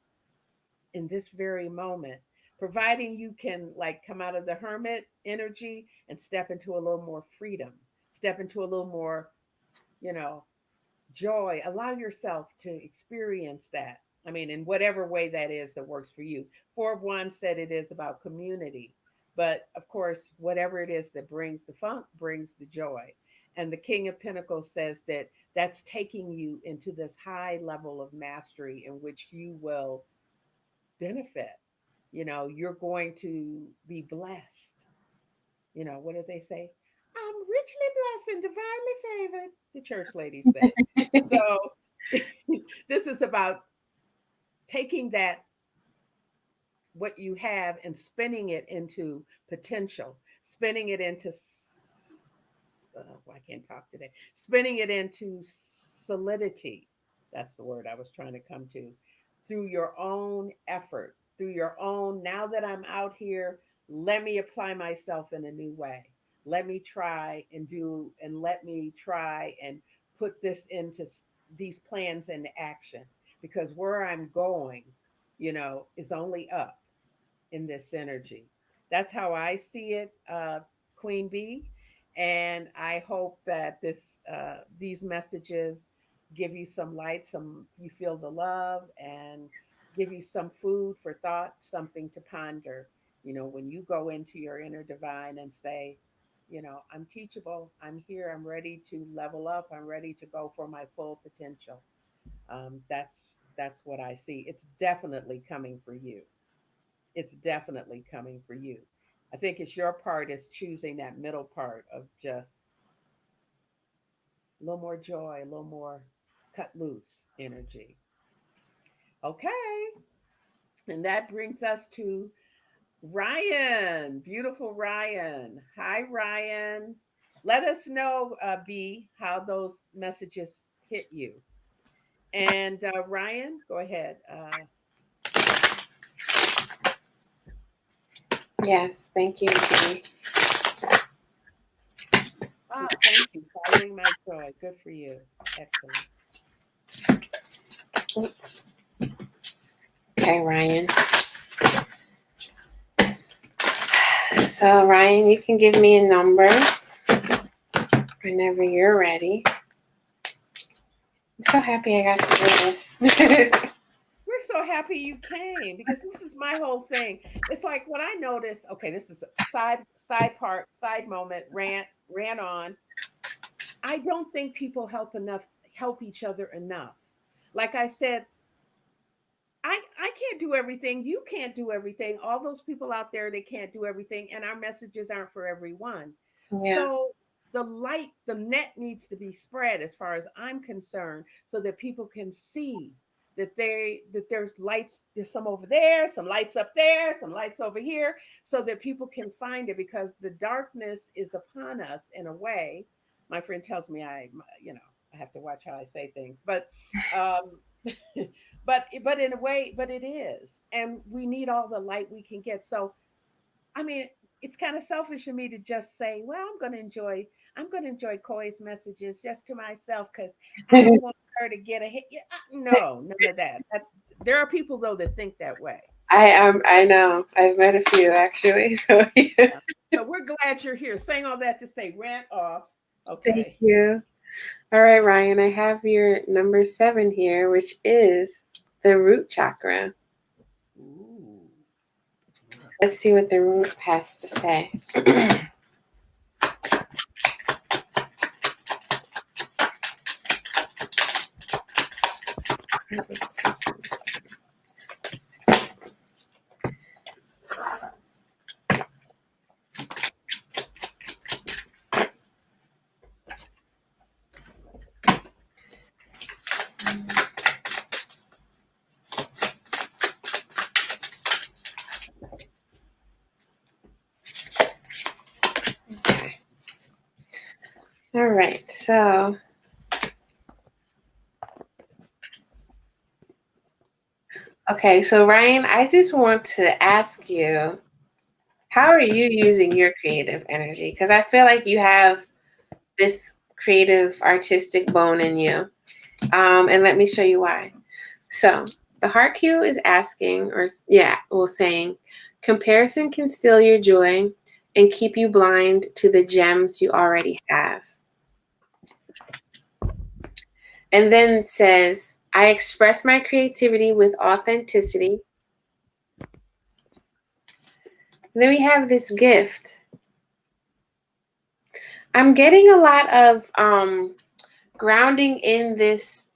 in this very moment, providing you can like come out of the hermit energy and step into a little more freedom, step into a little more, you know, joy. Allow yourself to experience that. I mean, in whatever way that is that works for you. Four of Wands said it is about community, but of course, whatever it is that brings the funk brings the joy. And the King of Pentacles says that that's taking you into this high level of mastery in which you will benefit. You're going to be blessed. What do they say? I'm richly blessed and divinely favored, the church ladies say. So this is about taking that, what you have, and spinning it into potential, spinning it into, I can't talk today, spinning it into solidity. That's the word I was trying to come to. Through your own effort, through your own, now that I'm out here, let me apply myself in a new way. Let me try and do, and let me try and put this into these plans into action, because where I'm going, is only up in this energy. That's how I see it, Queen Bee. And I hope that these messages give you some light, some you feel the love, and give you some food for thought, something to ponder. When you go into your inner divine and say, I'm teachable, I'm here, I'm ready to level up, I'm ready to go for my full potential. That's what I see. It's definitely coming for you. It's definitely coming for you. I think it's your part is choosing that middle part of just a little more joy, a little more cut loose energy. Okay. And that brings us to Ryan. Beautiful Ryan. Hi, Ryan. Let us know, B, how those messages hit you. And Ryan, go ahead. Yes, thank you. Dee. Thank you. Following my joy. Good for you. Excellent. Okay, Ryan. So, Ryan, you can give me a number whenever you're ready. I'm so happy I got to do this. We're so happy you came because this is my whole thing. It's like what I noticed. Okay, this is a side moment. Ran on. I don't think people help each other enough. Like I said, I can't do everything. You can't do everything. All those people out there, they can't do everything, and our messages aren't for everyone. Yeah. So the net needs to be spread as far as I'm concerned, so that people can see that there's lights, there's some over there, some lights up there, some lights over here, so that people can find it because the darkness is upon us in a way. My friend tells me I have to watch how I say things, but um but in a way, but it is, and we need all the light we can get. So I mean, it's kind of selfish of me to just say, well, I'm going to enjoy Koi's messages just to myself because I don't want her to get a hit. Yeah, no, none of that. That's There are people though that think that way. I know. I've met a few actually. So yeah. Yeah. So we're glad you're here. Saying all that to say, rant off. Thank Okay. you. All right, Ryan, I have your number 7 here, which is the root chakra. Ooh. Let's see what the root has to say. Okay. All right. So Ryan, I just want to ask you, how are you using your creative energy? Because I feel like you have this creative, artistic bone in you. And let me show you why. So the heart cue is asking, saying, comparison can steal your joy and keep you blind to the gems you already have. And then it says, I express my creativity with authenticity. And then we have this gift. I'm getting a lot of grounding in this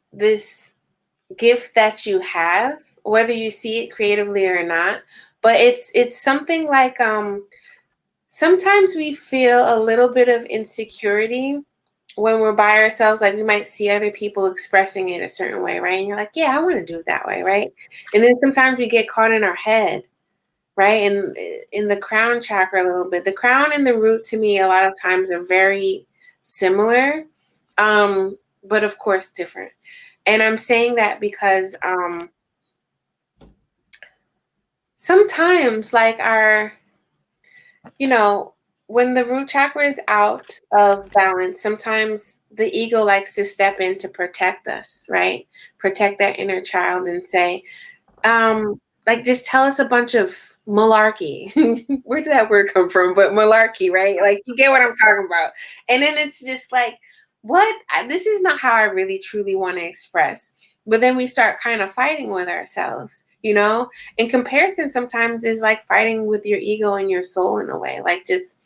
gift that you have, whether you see it creatively or not. But it's something like sometimes we feel a little bit of insecurity when we're by ourselves. Like we might see other people expressing it a certain way, right? And you're like, yeah, I want to do it that way, right? And then sometimes we get caught in our head, right? And in the crown chakra a little bit. The crown and the root to me a lot of times are very similar, but of course different. And I'm saying that because sometimes like when the root chakra is out of balance, sometimes the ego likes to step in to protect us, right? Protect that inner child and say, like, just tell us a bunch of malarkey. Where did that word come from? But malarkey, right? Like, you get what I'm talking about. And then it's just like, what? This is not how I really truly want to express. But then we start kind of fighting with ourselves, you know? And comparison sometimes is like fighting with your ego and your soul in a way. Like, just,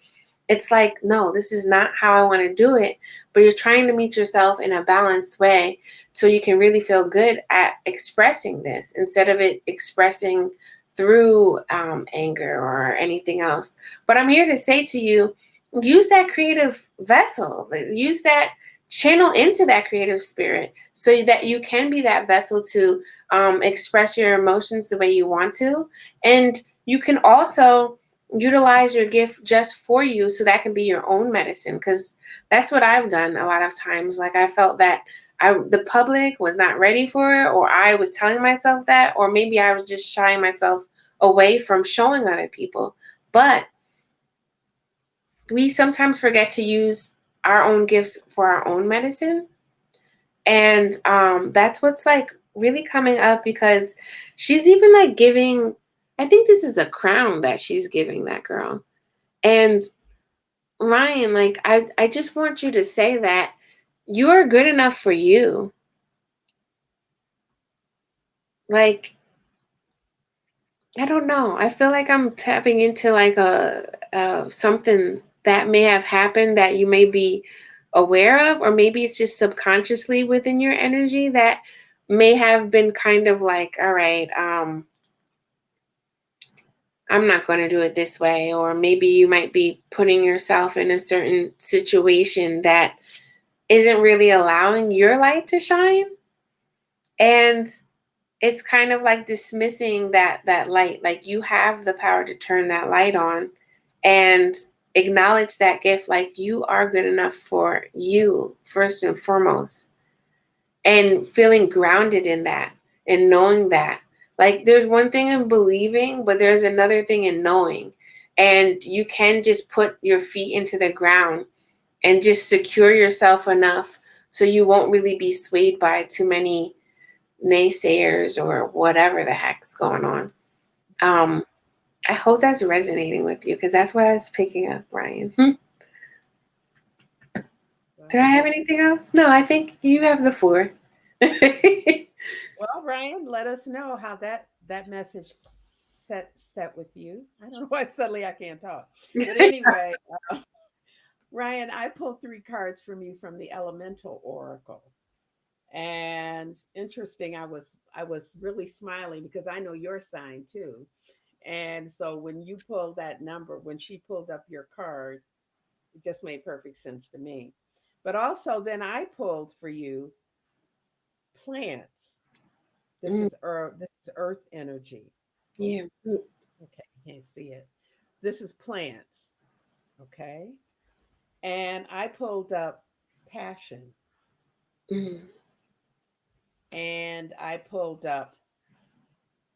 it's like, no, this is not how I want to do it. But you're trying to meet yourself in a balanced way so you can really feel good at expressing this instead of it expressing through anger or anything else. But I'm here to say to you, use that creative vessel, like, use that, channel into that creative spirit so that you can be that vessel to express your emotions the way you want to. And you can also utilize your gift just for you so that can be your own medicine, because that's what I've done a lot of times. Like, I felt that the public was not ready for it, or I was telling myself that, or maybe I was just shying myself away from showing other people. But we sometimes forget to use our own gifts for our own medicine. And that's what's like really coming up, because she's even like giving, I think this is a crown that she's giving that girl. And Ryan, like, I just want you to say that you're good enough for you. Like, I don't know. I feel like I'm tapping into like a something that may have happened that you may be aware of, or maybe it's just subconsciously within your energy that may have been kind of like, all right, I'm not going to do it this way, or maybe you might be putting yourself in a certain situation that isn't really allowing your light to shine. And it's kind of like dismissing that light. Like, you have the power to turn that light on and acknowledge that gift. Like, you are good enough for you first and foremost, and feeling grounded in that and knowing that. Like, there's one thing in believing, but there's another thing in knowing. And you can just put your feet into the ground and just secure yourself enough so you won't really be swayed by too many naysayers or whatever the heck's going on. Um, I hope that's resonating with you, because that's what I was picking up, Brian. Do I Wow. have anything else? No, I think you have the floor. Well, Ryan, let us know how that message set with you. I don't know why suddenly I can't talk, but anyway, Ryan, I pulled three cards from you from the Elemental Oracle, and interesting. I was really smiling because I know your sign too, and so when you pulled that number, when she pulled up your card, it just made perfect sense to me. But also, then I pulled for you plants. This Mm, is earth. This is earth energy. Oh, yeah. okay, you can't see it. This is plants. Okay, and I pulled up passion, Mm, and I pulled up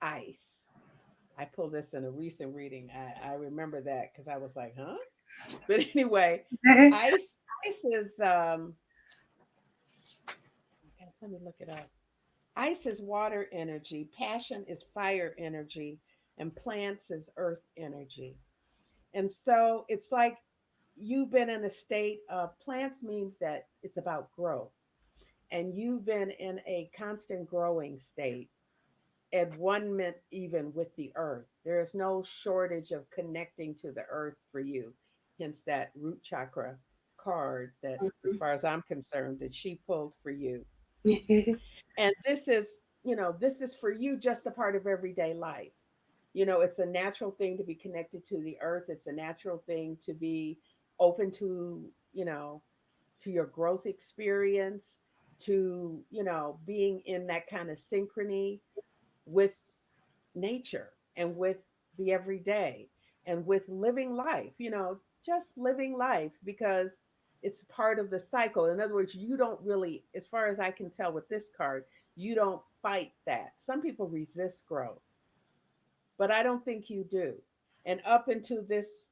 ice. I pulled this in a recent reading. I remember that because I was like, huh? But anyway, ice ice is okay, let me look it up. Ice is water energy, passion is fire energy, and plants is earth energy. And so it's like you've been in a state of plants means that it's about growth. And you've been in a constant growing state at one mint even with the earth. There is no shortage of connecting to the earth for you. Hence that root chakra card that, as far as I'm concerned, that she pulled for you. mm. And this is for you just a part of everyday life. It's a natural thing to be connected to the earth. It's a natural thing to be open to your growth experience, to, being in that kind of synchrony with nature and with the everyday and with living life, just living life because it's part of the cycle. In other words, you don't really, as far as I can tell with this card, you don't fight that. Some people resist growth, but I don't think you do. And up until this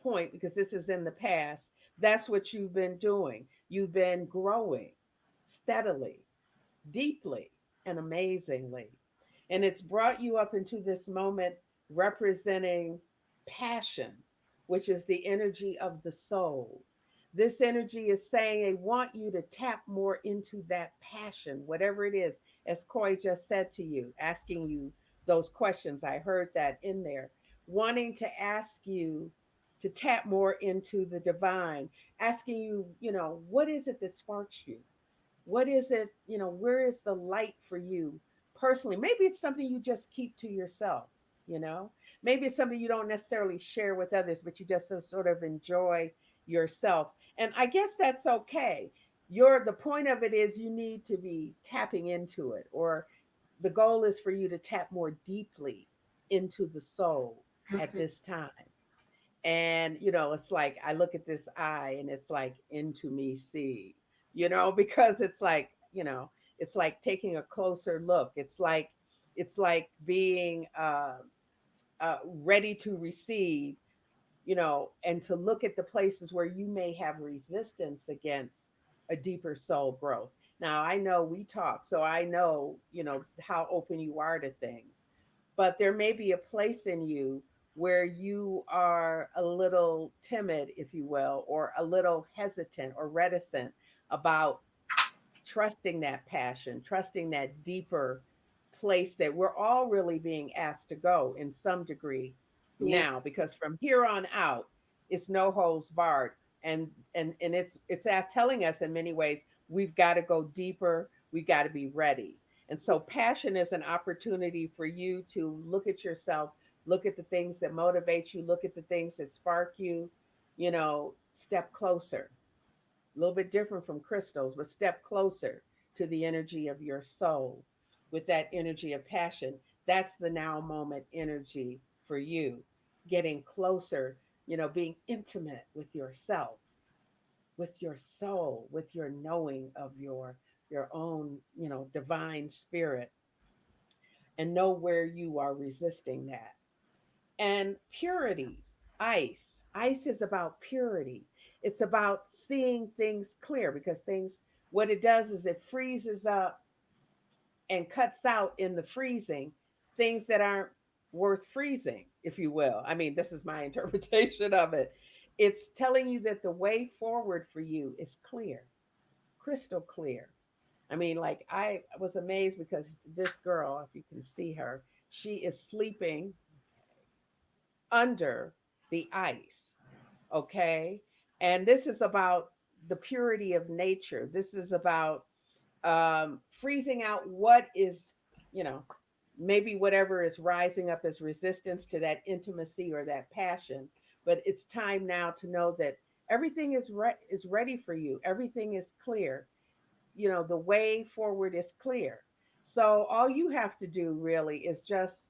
point, because this is in the past, that's what you've been doing. You've been growing steadily, deeply, and amazingly. And it's brought you up into this moment representing passion, which is the energy of the soul. This energy is saying they want you to tap more into that passion, whatever it is, as Coy just said to you, asking you those questions. I heard that in there, wanting to ask you to tap more into the divine, asking you, what is it that sparks you? What is it, where is the light for you personally? Maybe it's something you just keep to yourself, you know? Maybe it's something you don't necessarily share with others, but you just sort of enjoy yourself. And I guess that's okay. The point of it is you need to be tapping into it, or the goal is for you to tap more deeply into the soul at Mhm. this time. And it's like I look at this eye and it's like into me see, because it's like, it's like taking a closer look. It's like being ready to receive, and to look at the places where you may have resistance against a deeper soul growth. Now, I know we talk, so I know, how open you are to things, but there may be a place in you where you are a little timid, if you will, or a little hesitant or reticent about trusting that passion, trusting that deeper place that we're all really being asked to go in some degree Yeah. now, because from here on out, it's no holds barred. And it's telling us in many ways we've got to go deeper, we've got to be ready. And so passion is an opportunity for you to look at yourself, look at the things that motivate you, look at the things that spark you, step closer, a little bit different from crystals, but step closer to the energy of your soul with that energy of passion. That's the now moment energy for you, getting closer, being intimate with yourself, with your soul, with your knowing of your own, divine spirit, and know where you are resisting that. And purity, ice is about purity. It's about seeing things clear, because things, what it does is it freezes up and cuts out in the freezing things that aren't worth freezing, if you will. I mean, this is my interpretation of it. It's telling you that the way forward for you is clear, crystal clear. I mean, like, I was amazed because this girl, if you can see her, she is sleeping under the ice. Okay. And this is about the purity of nature. This is about freezing out what is, you know, maybe whatever is rising up as resistance to that intimacy or that passion. But it's time now to know that everything is ready for you. Everything is clear. The way forward is clear. So all you have to do really is just,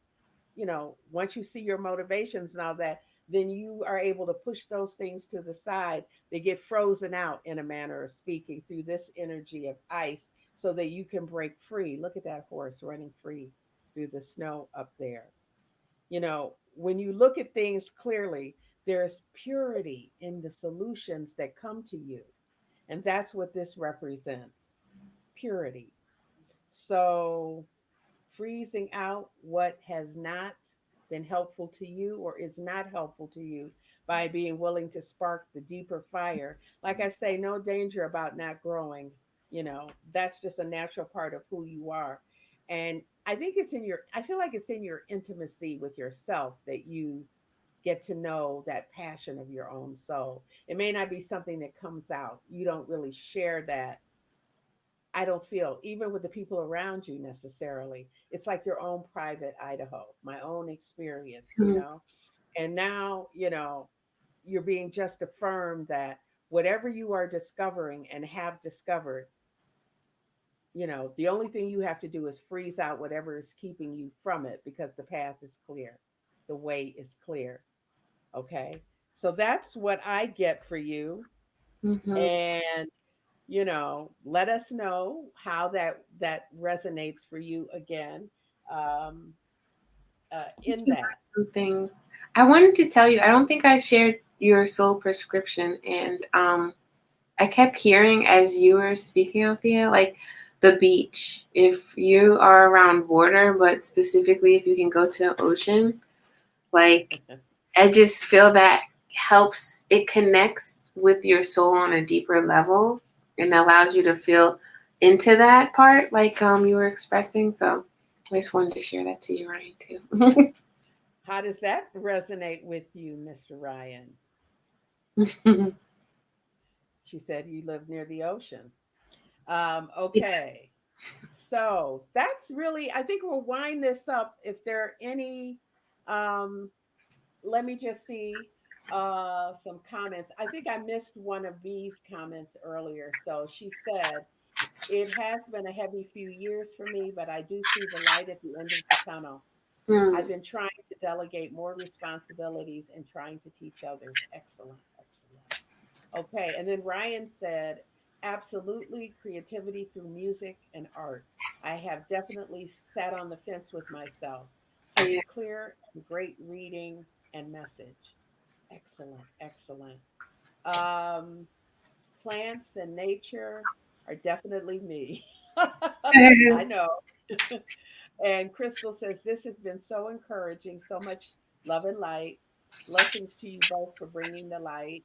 once you see your motivations and all that, then you are able to push those things to the side. They get frozen out, in a manner of speaking, through this energy of ice, so that you can break free. Look at that horse running free through the snow up there. When you look at things clearly, there's purity in the solutions that come to you. And that's what this represents, purity. So, freezing out what has not been helpful to you or is not helpful to you, by being willing to spark the deeper fire. Like I say, no danger about not growing. That's just a natural part of who you are. And I feel like it's in your intimacy with yourself that you get to know that passion of your own soul. It may not be something that comes out. You don't really share that, I don't feel, even with the people around you necessarily. It's like your own private Idaho, my own experience. Mhm. And now, you're being just affirmed that whatever you are discovering and have discovered, the only thing you have to do is freeze out whatever is keeping you from it, because the path is clear, the way is clear. Okay. So that's what I get for you. Mhm. And let us know how that resonates for you again, um in Thinking that. about some things. I wanted to tell you, I don't think I shared your soul prescription, and I kept hearing as you were speaking, Althea, like the beach. If you are around water, but specifically if you can go to the ocean, Like, I just feel that helps, it connects with your soul on a deeper level and allows you to feel into that part, like you were expressing. So I just wanted to share that to you, Ryan, too. How does that resonate with you, Mr. Ryan? She said you live near the ocean. Okay. So that's really, I think we'll wind this up. If there are any, um, let me just see some comments. I think I missed one of V's comments earlier. So she said, it has been a heavy few years for me, but I do see the light at the end of the tunnel. Mm, I've been trying to delegate more responsibilities and trying to teach others. Excellent, excellent. Okay. And then Ryan said, absolutely creativity through music and art. I have definitely sat on the fence with myself. Such yeah. a clear and great reading and message. Excellent, excellent. Um, Plants and nature are definitely me. I know. And Crystal says, this has been so encouraging, so much love and light. Blessings to you both for bringing the light.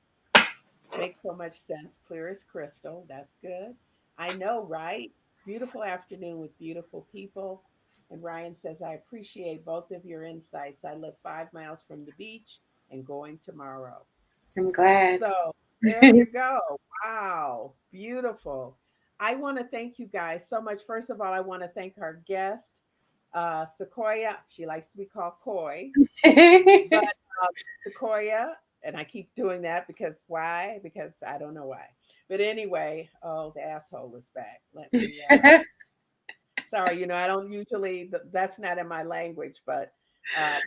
Makes so much sense. Clear as crystal. That's good. I know, right? Beautiful afternoon with beautiful people. And Ryan says, I appreciate both of your insights. I live 5 miles from the beach and going tomorrow. I'm glad. So there you go. Wow. Beautiful. I want to thank you guys so much. First of all, I want to thank our guest, Sequoia. She likes to be called Coy, but Sequoia, and I keep doing that because why? Because I don't know why. But anyway, oh, the asshole is back. Let me, sorry, I don't usually, that's not in my language, but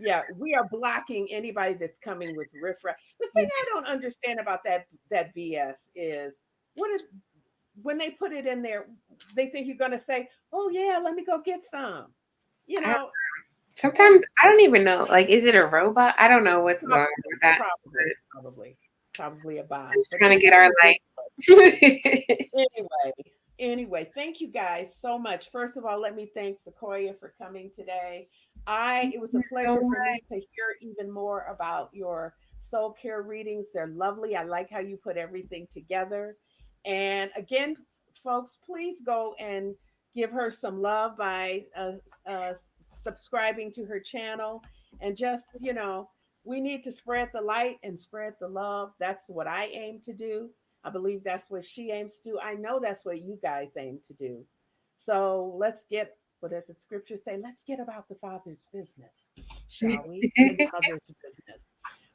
yeah, we are blocking anybody that's coming with riffraff. The thing I don't understand about that BS is what is when they put it in there, they think you're going to say, oh, yeah, let me go get some. You I, know, what? sometimes I don't even know. Like, is it a robot? I don't know what's going on with Probably, that. probably a bot. Just But trying this to get is our ridiculous. light. Anyway, thank you guys so much. First of all, let me thank Sequoia for coming today. Thank It was a you so pleasure for much. me to hear even more about your soul care readings. They're lovely. I like how you put everything together. And again, folks, please go and give her some love by subscribing to her channel. And just, we need to spread the light and spread the love. That's what I aim to do. I believe that's what she aims to do. I know that's what you guys aim to do. So let's get, what does the scripture say? Let's get about the Father's business, shall we? And the mother's business.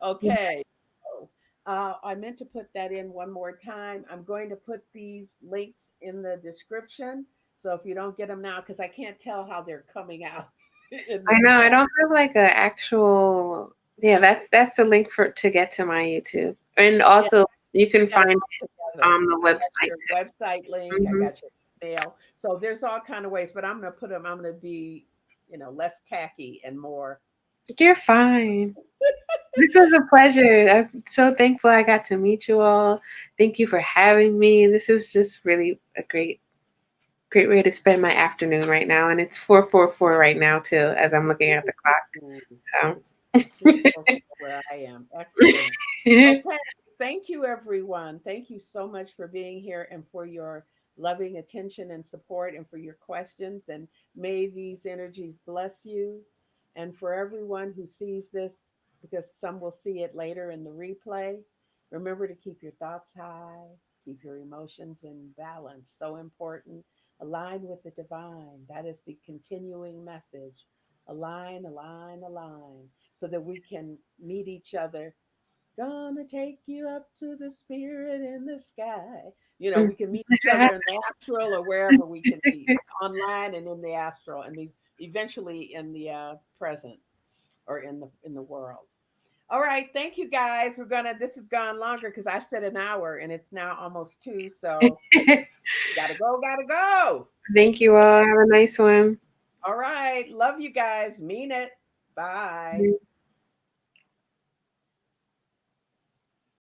Okay. So, I meant to put that in one more time. I'm going to put these links in the description. So if you don't get them now, because I can't tell how they're coming out in I this know I chat. don't have like a actual. Yeah, that's the link for to get to my YouTube, and Yeah, also you I can got it find it all together. on the I got website your too. website link. I Hmm. got your email. So there's all kind of ways, but I'm gonna put them. I'm gonna be, less tacky and more. You're fine. This was a pleasure. I'm so thankful I got to meet you all. Thank you for having me. This was just really a great way to spend my afternoon right now, and it's 4:44 right now too, as I'm looking at the Ooh, clock. it's 3:44 where I am. Excellent. So. Okay. Thank you, everyone. Thank you so much for being here and for your loving attention and support and for your questions. And may these energies bless you. And for everyone who sees this, because some will see it later in the replay, remember to keep your thoughts high, keep your emotions in balance. So important. Align with the divine. That is the continuing message. Align, align, align, so that we can meet each other. Gonna take you up to the spirit in the sky. We can meet each other in the astral or wherever we can meet, online and in the astral, and eventually in the present or in the world. All right, thank you guys. This has gone longer because I said an hour and it's now almost 2. So gotta go, gotta go. Thank you all. Have a nice one. All right, love you guys. Mean it. Bye.